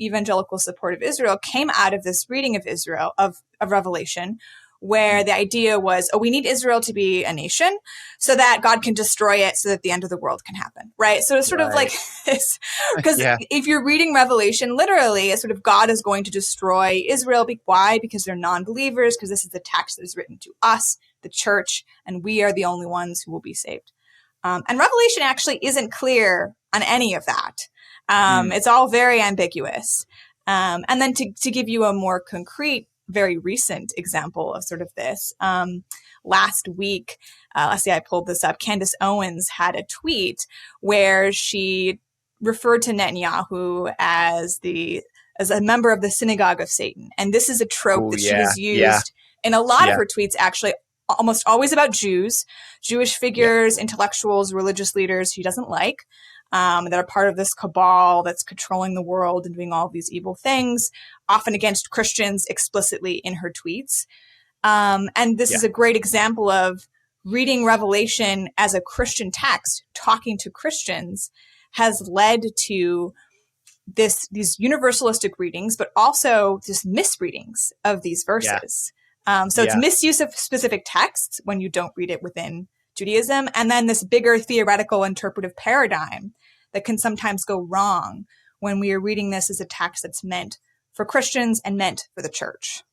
evangelical support of Israel came out of this reading of Israel, of Revelation, where the idea was, we need Israel to be a nation so that God can destroy it so that the end of the world can happen, right? So it's sort of like this, because if you're reading Revelation, literally, it's sort of God is going to destroy Israel. Why? Because they're non-believers, because this is the text that is written to us, the church, and we are the only ones who will be saved. And Revelation actually isn't clear on any of that. It's all very ambiguous. And then to give you a more concrete, very recent example of sort of this, last week, let's see, I pulled this up. Candace Owens had a tweet where she referred to Netanyahu as a member of the synagogue of Satan. And this is a trope that she has used in a lot of her tweets, actually, almost always about Jewish figures, intellectuals, religious leaders she doesn't like, that are part of this cabal that's controlling the world and doing all these evil things, often against Christians explicitly in her tweets. And this is a great example of reading Revelation as a Christian text, talking to Christians, has led to these universalistic readings, but also just misreadings of these verses. So it's misuse of specific texts when you don't read it within Judaism, and then this bigger theoretical interpretive paradigm that can sometimes go wrong when we are reading this as a text that's meant for Christians and meant for the church.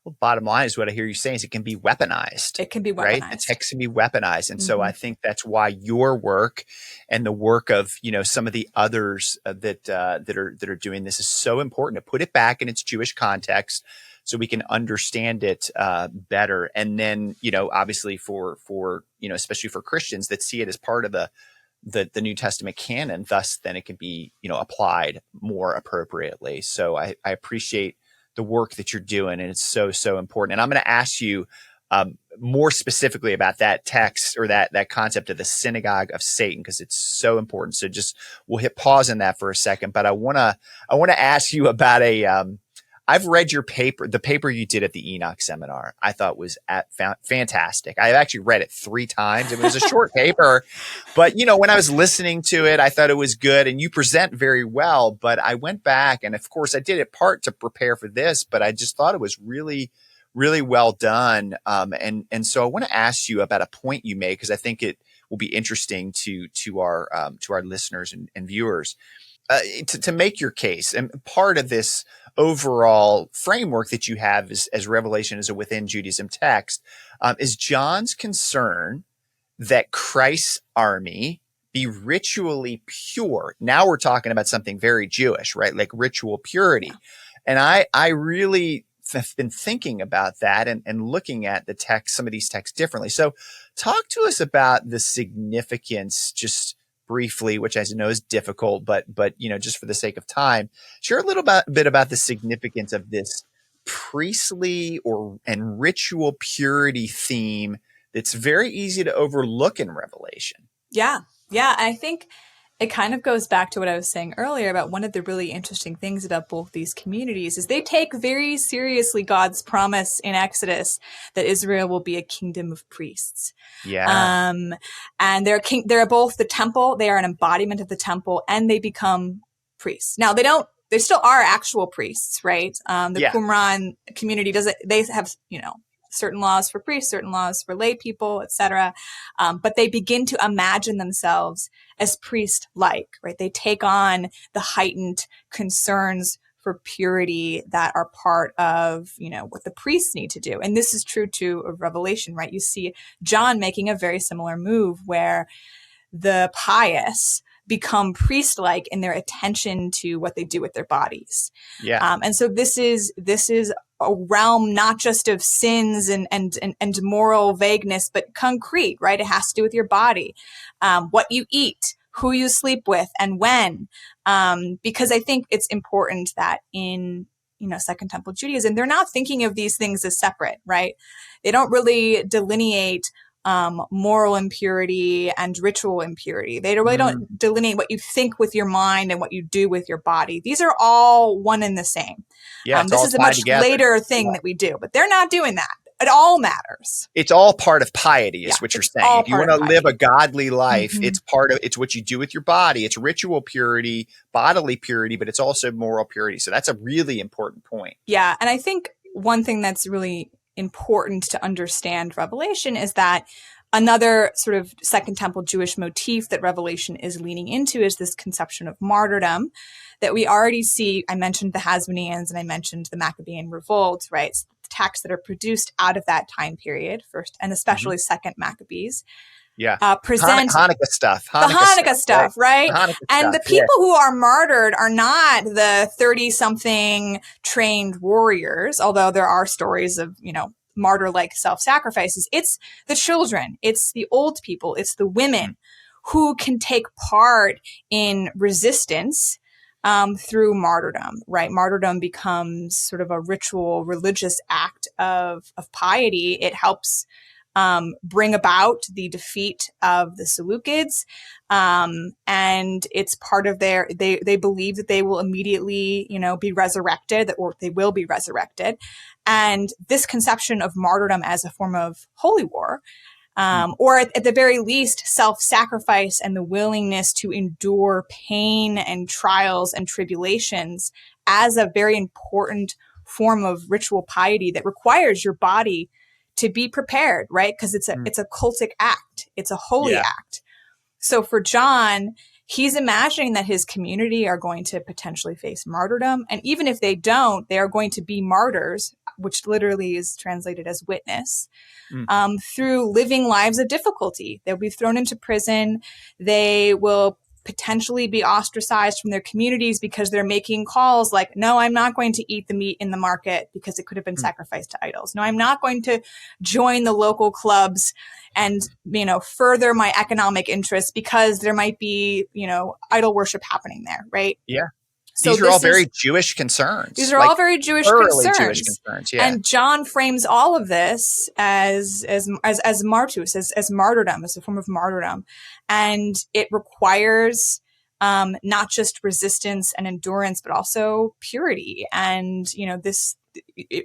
Well, bottom line is what I hear you saying is it can be weaponized. It can be Right? The weaponized. text can be weaponized. And so Mhm. I think that's why your work and the work of, some of the others that are doing this is so important to put it back in its Jewish context so we can understand it better. And then, obviously for especially for Christians that see it as part of the New Testament canon, thus then it can be, applied more appropriately. So I appreciate the work that you're doing, and it's so, so important. And I'm going to ask you more specifically about that text or that concept of the synagogue of Satan, because it's so important. So we'll hit pause on that for a second, but I want to ask you about I've read your paper, the paper you did at the Enoch seminar. I thought was fantastic. I've actually read it 3 times. It was a short paper, but when I was listening to it, I thought it was good, and you present very well. But I went back, and of course, I did it part to prepare for this, but I just thought it was really, really well done. And so I want to ask you about a point you made, because I think it will be interesting to our listeners and viewers. To make your case, and part of this overall framework that you have as Revelation as a within Judaism text is John's concern that Christ's army be ritually pure. Now we're talking about something very Jewish, right? Like ritual purity. And I really have been thinking about that and looking at the text, some of these texts differently. So talk to us about the significance, just briefly, which I know is difficult, but just for the sake of time, share a little bit about the significance of this priestly and ritual purity theme that's very easy to overlook in Revelation. Yeah. I think it kind of goes back to what I was saying earlier about one of the really interesting things about both these communities is they take very seriously God's promise in Exodus that Israel will be a kingdom of priests. Yeah. And they're both the temple. They are an embodiment of the temple, and they become priests. Now they still are actual priests, right? Qumran community they have, certain laws for priests, certain laws for lay people, etc. But they begin to imagine themselves as priest-like, right? They take on the heightened concerns for purity that are part of, what the priests need to do. And this is true to Revelation, right? You see John making a very similar move where the pious become priest-like in their attention to what they do with their bodies. Yeah. And so this is a realm not just of sins and moral vagueness, but concrete, right? It has to do with your body, what you eat, who you sleep with, and when. Because I think it's important that in Second Temple Judaism, they're not thinking of these things as separate, right? They don't really delineate moral impurity and ritual impurity. They really don't delineate what you think with your mind and what you do with your body. These are all one and the same. Yeah, this is a much later thing that we do, but they're not doing that. It all matters. It's all part of piety is what you're saying. If you want to live a godly life, it's what you do with your body. It's ritual purity, bodily purity, but it's also moral purity. So that's a really important point. Yeah. And I think one thing that's really important to understand Revelation is that another sort of Second Temple Jewish motif that Revelation is leaning into is this conception of martyrdom that we already see. I mentioned the Hasmoneans and I mentioned the Maccabean revolt, right? So the texts that are produced out of that time period, first and especially Second Maccabees. Yeah. Present Hanukkah stuff. The Hanukkah stuff, right? And the people who are martyred are not the 30-something trained warriors, although there are stories of, martyr-like self-sacrifices. It's the children. It's the old people. It's the women who can take part in resistance through martyrdom, right? Martyrdom becomes sort of a ritual, religious act of piety. It helps bring about the defeat of the Seleucids. And it's part of they believe that they will immediately, be resurrected, or they will be resurrected. And this conception of martyrdom as a form of holy war, or at the very least, self-sacrifice and the willingness to endure pain and trials and tribulations as a very important form of ritual piety that requires your body to be prepared, right? Because it's a cultic act. It's a holy act. So for John, he's imagining that his community are going to potentially face martyrdom. And even if they don't, they are going to be martyrs, which literally is translated as witness, through living lives of difficulty. They'll be thrown into prison. They will potentially be ostracized from their communities because they're making calls like, no, I'm not going to eat the meat in the market because it could have been sacrificed to idols. No, I'm not going to join the local clubs and, further my economic interests because there might be, idol worship happening there, right? Yeah. So these are all very Jewish concerns. These are all very Jewish concerns. Yeah. And John frames all of this as martus, as martyrdom, as a form of martyrdom. And it requires not just resistance and endurance, but also purity and, this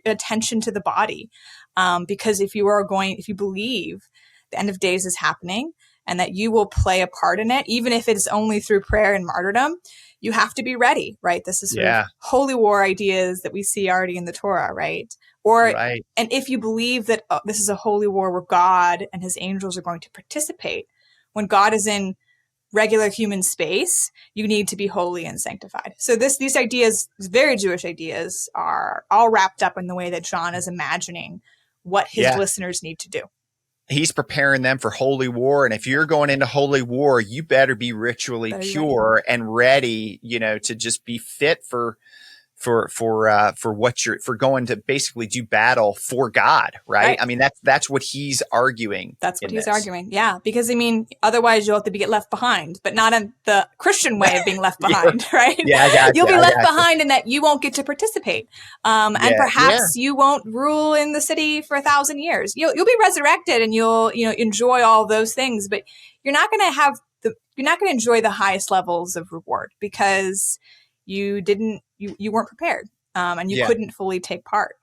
attention to the body. Because if you believe the end of days is happening and that you will play a part in it, even if it is only through prayer and martyrdom, you have to be ready, right? This is sort of holy war ideas that we see already in the Torah, right? And if you believe that this is a holy war where God and his angels are going to participate, when God is in regular human space, you need to be holy and sanctified. So these ideas, these very Jewish ideas, are all wrapped up in the way that John is imagining what his listeners need to do. He's preparing them for holy war. And if you're going into holy war, you better be ritually pure and ready, to just be fit for going to basically do battle for God. Right. I mean, that's what he's arguing. That's what he's arguing. Yeah. Because otherwise you'll have to get left behind, but not in the Christian way of being left behind. Right. Yeah. Gotcha, you'll be left behind in that you won't get to participate. And perhaps you won't rule in the city for 1,000 years. You'll be resurrected and you'll, enjoy all those things, but you're not going to enjoy the highest levels of reward because you weren't prepared, and you couldn't fully take part.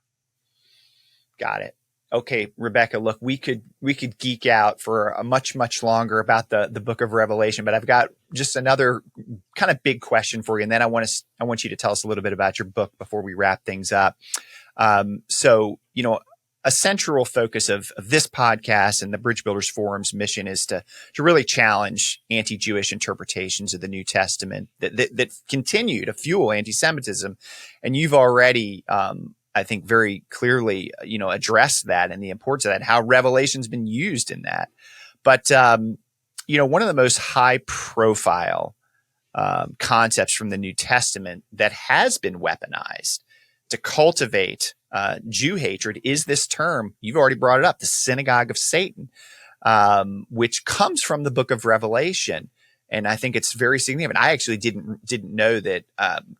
Got it. Okay, Rebekah, look, we could geek out for a much longer about the book of Revelation, but I've got just another kind of big question for you. And then I want you to tell us a little bit about your book before we wrap things up. A central focus of this podcast and the Bridgebuilders Forum's mission is to really challenge anti-Jewish interpretations of the New Testament that continue to fuel antisemitism. And you've already, I think, very clearly, addressed that and the importance of that, how Revelation's been used in that. But, one of the most high profile concepts from the New Testament that has been weaponized to cultivate Jew hatred is this term. You've already brought it up, the synagogue of Satan, which comes from the book of Revelation. And I think it's very significant. I actually didn't know that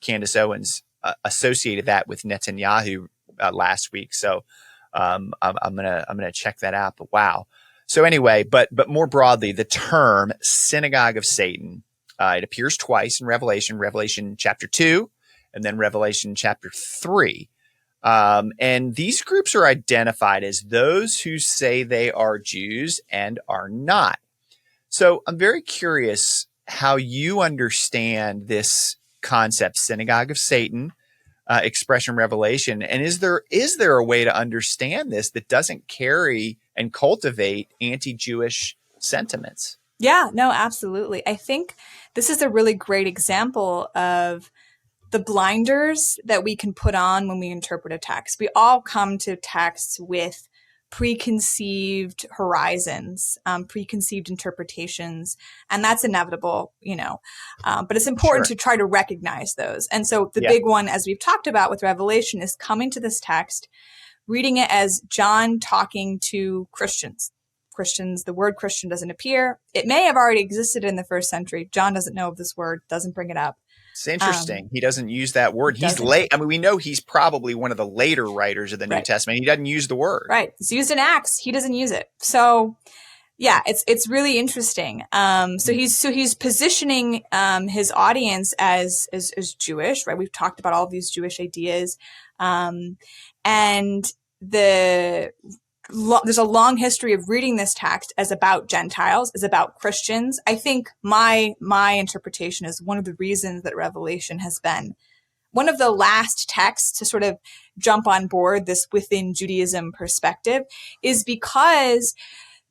Candace Owens associated that with Netanyahu last week. So I'm gonna check that out. But wow. So anyway, but more broadly, the term synagogue of Satan, it appears twice in Revelation chapter 2, and then Revelation chapter 3. And these groups are identified as those who say they are Jews and are not. So I'm very curious how you understand this concept, synagogue of Satan, expression Revelation. And is there a way to understand this that doesn't carry and cultivate anti-Jewish sentiments? Yeah, no, absolutely. I think this is a really great example of the blinders that we can put on when we interpret a text. We all come to texts with preconceived horizons, preconceived interpretations, and that's inevitable, but it's important to try to recognize those. And so the big one, as we've talked about with Revelation, is coming to this text, reading it as John talking to Christians. The word Christian doesn't appear. It may have already existed in the first century. John doesn't know of this word, doesn't bring it up. It's interesting. He doesn't use that word. He's late. I mean, we know he's probably one of the later writers of the New Testament. He doesn't use the word. Right. It's used in Acts. He doesn't use it. So yeah, it's really interesting. So he's positioning his audience as Jewish, right? We've talked about all of these Jewish ideas. And there's a long history of reading this text as about Gentiles, as about Christians. I think my interpretation is one of the reasons that Revelation has been one of the last texts to sort of jump on board this within Judaism perspective is because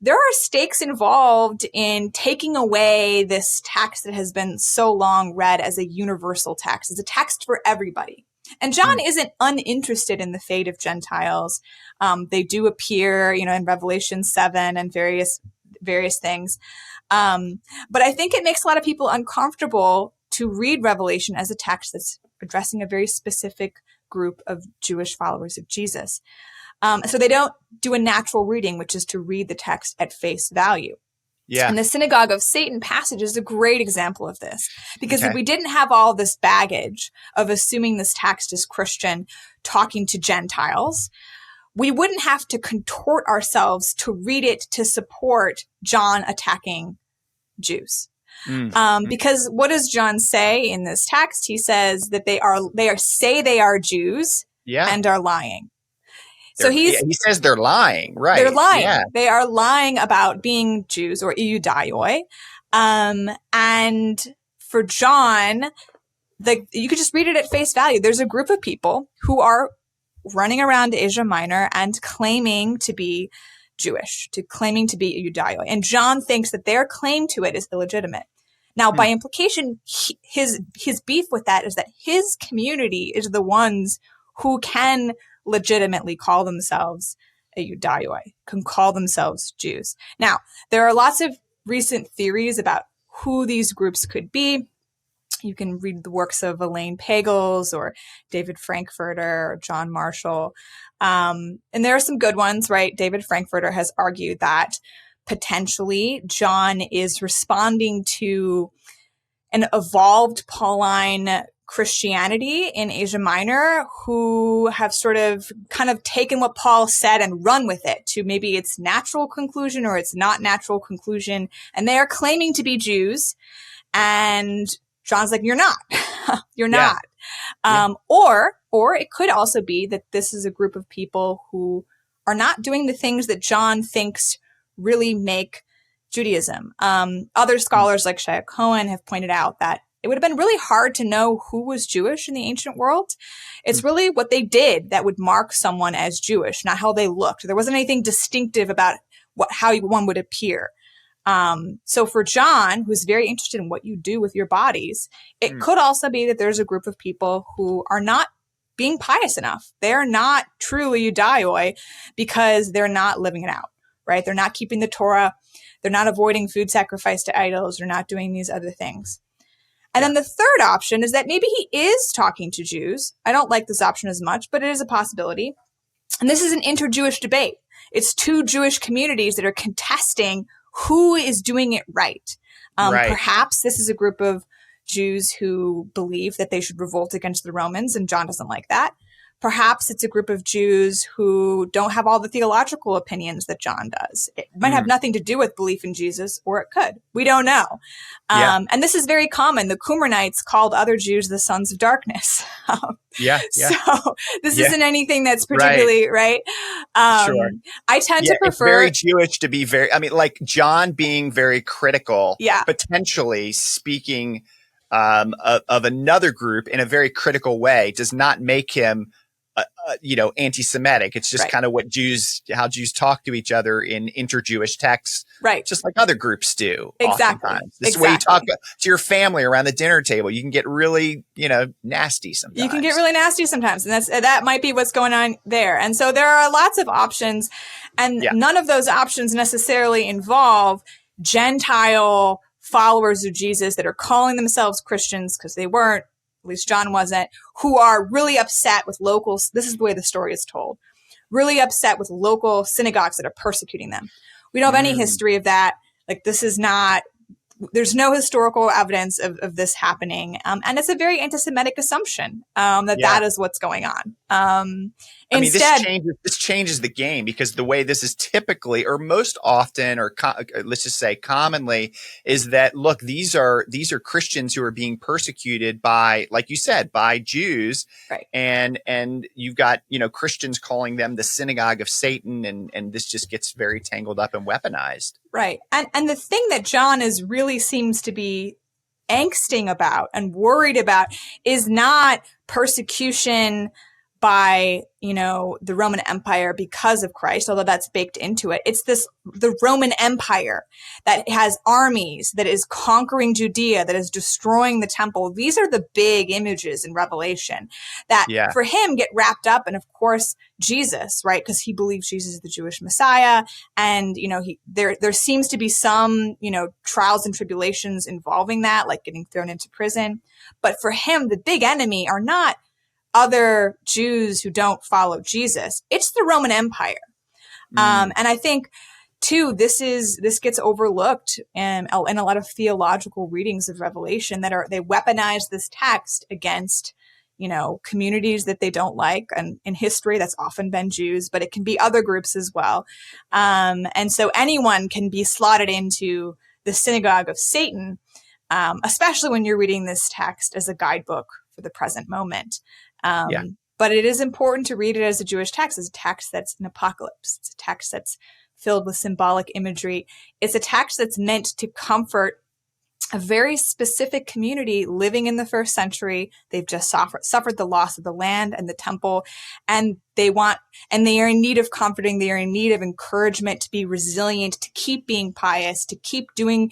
there are stakes involved in taking away this text that has been so long read as a universal text, as a text for everybody. And John isn't uninterested in the fate of Gentiles. They do appear, in Revelation 7 and various things. But I think it makes a lot of people uncomfortable to read Revelation as a text that's addressing a very specific group of Jewish followers of Jesus. So they don't do a natural reading, which is to read the text at face value. Yeah. And the synagogue of Satan passage is a great example of this, because if we didn't have all this baggage of assuming this text is Christian talking to Gentiles, we wouldn't have to contort ourselves to read it to support John attacking Jews. Because what does John say in this text? He says that they are Jews and are lying. So he says they're lying, right? They're lying. Yeah. They are lying about being Jews, or Iudaioi. And for John, you could just read it at face value. There's a group of people who are running around Asia Minor and claiming to be Jewish, claiming to be Iudaioi. And John thinks that their claim to it is illegitimate. Now, by implication, his beef with that is that his community is the ones who can legitimately call themselves Iudaioi, can call themselves Jews. Now, there are lots of recent theories about who these groups could be. You can read the works of Elaine Pagels or David Frankfurter or John Marshall. And there are some good ones, right? David Frankfurter has argued that potentially John is responding to an evolved Pauline Christianity in Asia Minor who have sort of kind of taken what Paul said and run with it to maybe its natural conclusion or its not natural conclusion. And they are claiming to be Jews. And John's like, you're not. You're not. Or it could also be that this is a group of people who are not doing the things that John thinks really make Judaism. Other scholars like Shia Cohen have pointed out that it would have been really hard to know who was Jewish in the ancient world. It's really what they did that would mark someone as Jewish, not how they looked. There wasn't anything distinctive about how one would appear. So for John, who's very interested in what you do with your bodies, it could also be that there's a group of people who are not being pious enough. They're not truly Iudaioi because they're not living it out, right? They're not keeping the Torah. They're not avoiding food sacrifice to idols. They're not doing these other things. And then the third option is that maybe he is talking to Jews. I don't like this option as much, but it is a possibility. And this is an inter-Jewish debate. It's two Jewish communities that are contesting who is doing it right. Perhaps this is a group of Jews who believe that they should revolt against the Romans, and John doesn't like that. Perhaps it's a group of Jews who don't have all the theological opinions that John does. It might have nothing to do with belief in Jesus, or it could. We don't know. And this is very common. The Qumranites called other Jews the sons of darkness. So this isn't anything that's particularly, right? I tend to prefer— it's very Jewish to be like John being very critical, potentially speaking of another group in a very critical way does not make him anti-Semitic. It's just kind of how Jews talk to each other in inter-Jewish texts, just like other groups do. Oftentimes. This is the way you talk to your family around the dinner table. You can get really, nasty sometimes. You can get really nasty sometimes, and that might be what's going on there. And so there are lots of options, and none of those options necessarily involve Gentile followers of Jesus that are calling themselves Christians, because they weren't, at least John wasn't, who are really upset with locals. This is the way the story is told. Really upset with local synagogues that are persecuting them. We don't have any history of that. Like, this is not, there's no historical evidence of this happening. And it's a very anti-Semitic assumption that is what's going on. Instead, this changes the game, because the way this is typically, or most often, or let's just say commonly, is that, look, these are Christians who are being persecuted by, like you said, by Jews, and you've got Christians calling them the synagogue of Satan, and this just gets very tangled up and weaponized. Right, and the thing that John really seems to be angsting about and worried about is not persecution by, the Roman Empire because of Christ, although that's baked into it. It's the Roman Empire that has armies, that is conquering Judea, that is destroying the temple. These are the big images in Revelation that for him get wrapped up. And of course, Jesus, right? Because he believes Jesus is the Jewish Messiah. And, there seems to be some, trials and tribulations involving that, like getting thrown into prison. But for him, the big enemy are not other Jews who don't follow Jesus. It's the Roman Empire. And I think too, this gets overlooked in a lot of theological readings of Revelation they weaponize this text against, communities that they don't like. And in history, that's often been Jews, but it can be other groups as well. And so anyone can be slotted into the synagogue of Satan, especially when you're reading this text as a guidebook for the present moment. But it is important to read it as a Jewish text, as a text that's an apocalypse. It's a text that's filled with symbolic imagery. It's a text that's meant to comfort a very specific community living in the first century. They've just suffered the loss of the land and the temple, and they are in need of comforting. They are in need of encouragement to be resilient, to keep being pious, to keep doing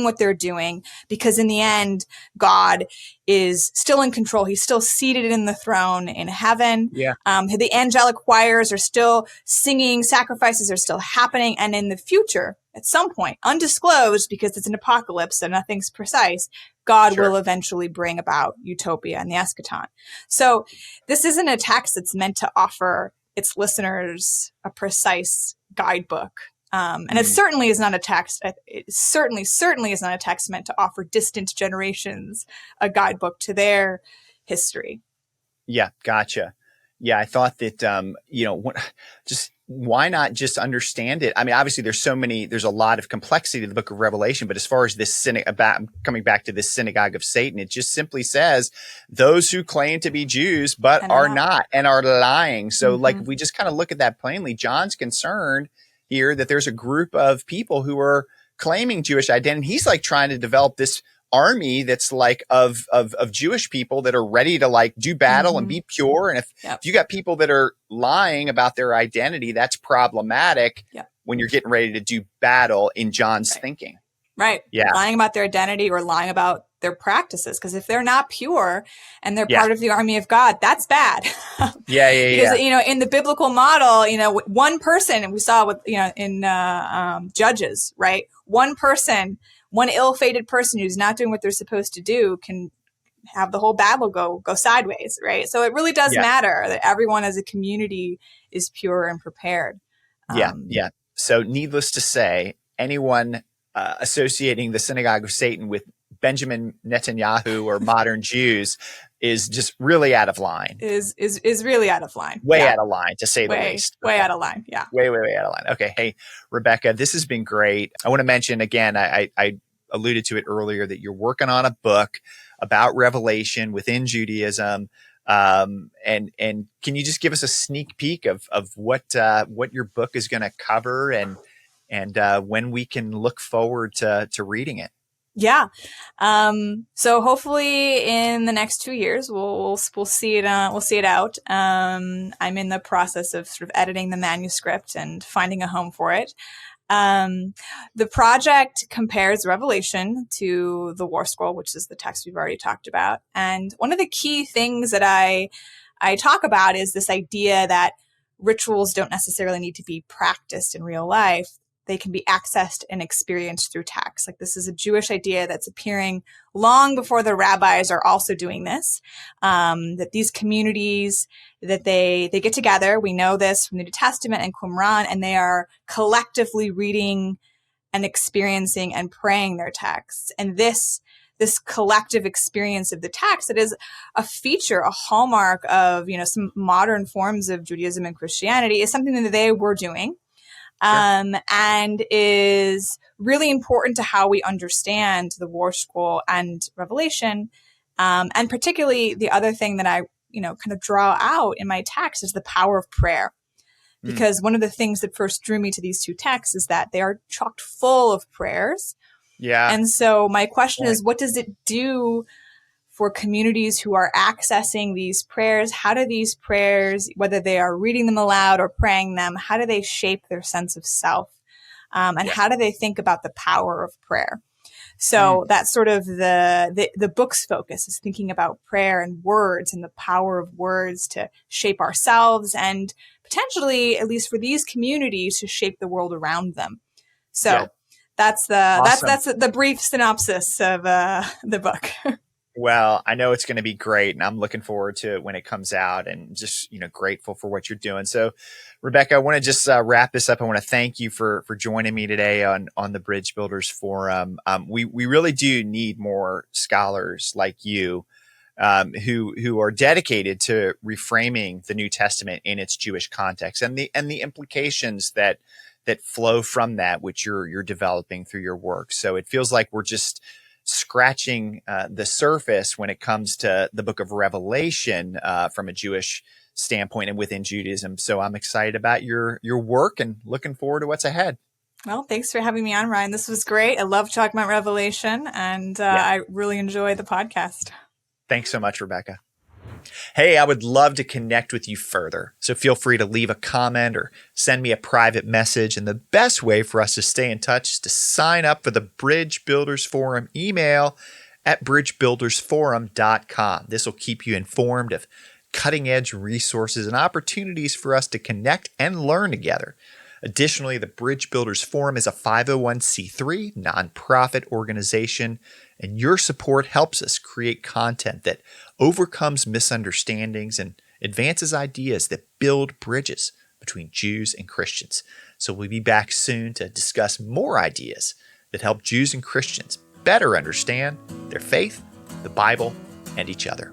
what they're doing, because in the end, God is still in control. He's still seated in the throne in heaven. The angelic choirs are still singing, sacrifices are still happening, and in the future, at some point, undisclosed because it's an apocalypse, so nothing's precise, God will eventually bring about utopia and the eschaton. So this isn't a text that's meant to offer its listeners a precise guidebook. And it certainly is not a text. It certainly is not a text meant to offer distant generations a guidebook to their history. Yeah, gotcha. Yeah, I thought that, just why not just understand it? I mean, obviously there's a lot of complexity to the book of Revelation, but as far as this coming back to this synagogue of Satan, it just simply says those who claim to be Jews, but are not and are lying. So like, if we just kind of look at that plainly, John's concerned here that there's a group of people who are claiming Jewish identity. He's like trying to develop this army that's like of Jewish people that are ready to like do battle and be pure. And if you got people that are lying about their identity, that's problematic when you're getting ready to do battle in John's thinking. Right. Yeah. Lying about their identity or lying about their practices. Because if they're not pure and they're part of the army of God, that's bad. Because, in the biblical model, one person, and we saw with, in Judges, right? One ill-fated person who's not doing what they're supposed to do can have the whole battle go sideways, right? So it really does matter that everyone as a community is pure and prepared. So needless to say, anyone associating the synagogue of Satan with Benjamin Netanyahu or modern Jews is just really out of line. Is really out of line. Way out of line, to say the least. Way out of line. Yeah. Way out of line. Okay. Hey, Rebekah, this has been great. I want to mention again, I alluded to it earlier, that you're working on a book about Revelation within Judaism. And can you just give us a sneak peek of what your book is going to cover and when we can look forward to reading it? Yeah. So hopefully in the next 2 years, we'll see it, we'll see it out. I'm in the process of sort of editing the manuscript and finding a home for it. The project compares Revelation to the War Scroll, which is the text we've already talked about. And one of the key things that I talk about is this idea that rituals don't necessarily need to be practiced in real life. They can be accessed and experienced through text. Like, this is a Jewish idea that's appearing long before the rabbis are also doing this, that these communities, that they get together. We know this from the New Testament and Qumran, and they are collectively reading and experiencing and praying their texts. And this collective experience of the text, that is a feature, a hallmark of, some modern forms of Judaism and Christianity, is something that they were doing. And is really important to how we understand the War Scroll and Revelation. And particularly the other thing that I, kind of draw out in my text is the power of prayer. Because one of the things that first drew me to these two texts is that they are chock full of prayers. Yeah. And so my question is, what does it do for communities who are accessing these prayers, how do these prayers, whether they are reading them aloud or praying them, how do they shape their sense of self? And how do they think about the power of prayer? So that's sort of the book's focus, is thinking about prayer and words and the power of words to shape ourselves and potentially, at least for these communities, to shape the world around them. So that's the brief synopsis of the book. Well, I know it's going to be great, and I'm looking forward to it when it comes out, and just, grateful for what you're doing. So, Rebekah, I want to just wrap this up. I want to thank you for joining me today on the Bridgebuilders Forum. We really do need more scholars like you, who are dedicated to reframing the New Testament in its Jewish context and the implications that flow from that, which you're developing through your work. So it feels like we're just scratching the surface when it comes to the book of Revelation from a Jewish standpoint and within Judaism. So I'm excited about your work and looking forward to what's ahead. Well, thanks for having me on, Ryan. This was great. I love talking about Revelation, and I really enjoy the podcast. Thanks so much, Rebekah. Hey, I would love to connect with you further. So feel free to leave a comment or send me a private message. And the best way for us to stay in touch is to sign up for the Bridgebuilders Forum email at bridgebuildersforum.com. This will keep you informed of cutting edge resources and opportunities for us to connect and learn together. Additionally, the Bridgebuilders Forum is a 501c3 nonprofit organization, and your support helps us create content that overcomes misunderstandings and advances ideas that build bridges between Jews and Christians. So we'll be back soon to discuss more ideas that help Jews and Christians better understand their faith, the Bible, and each other.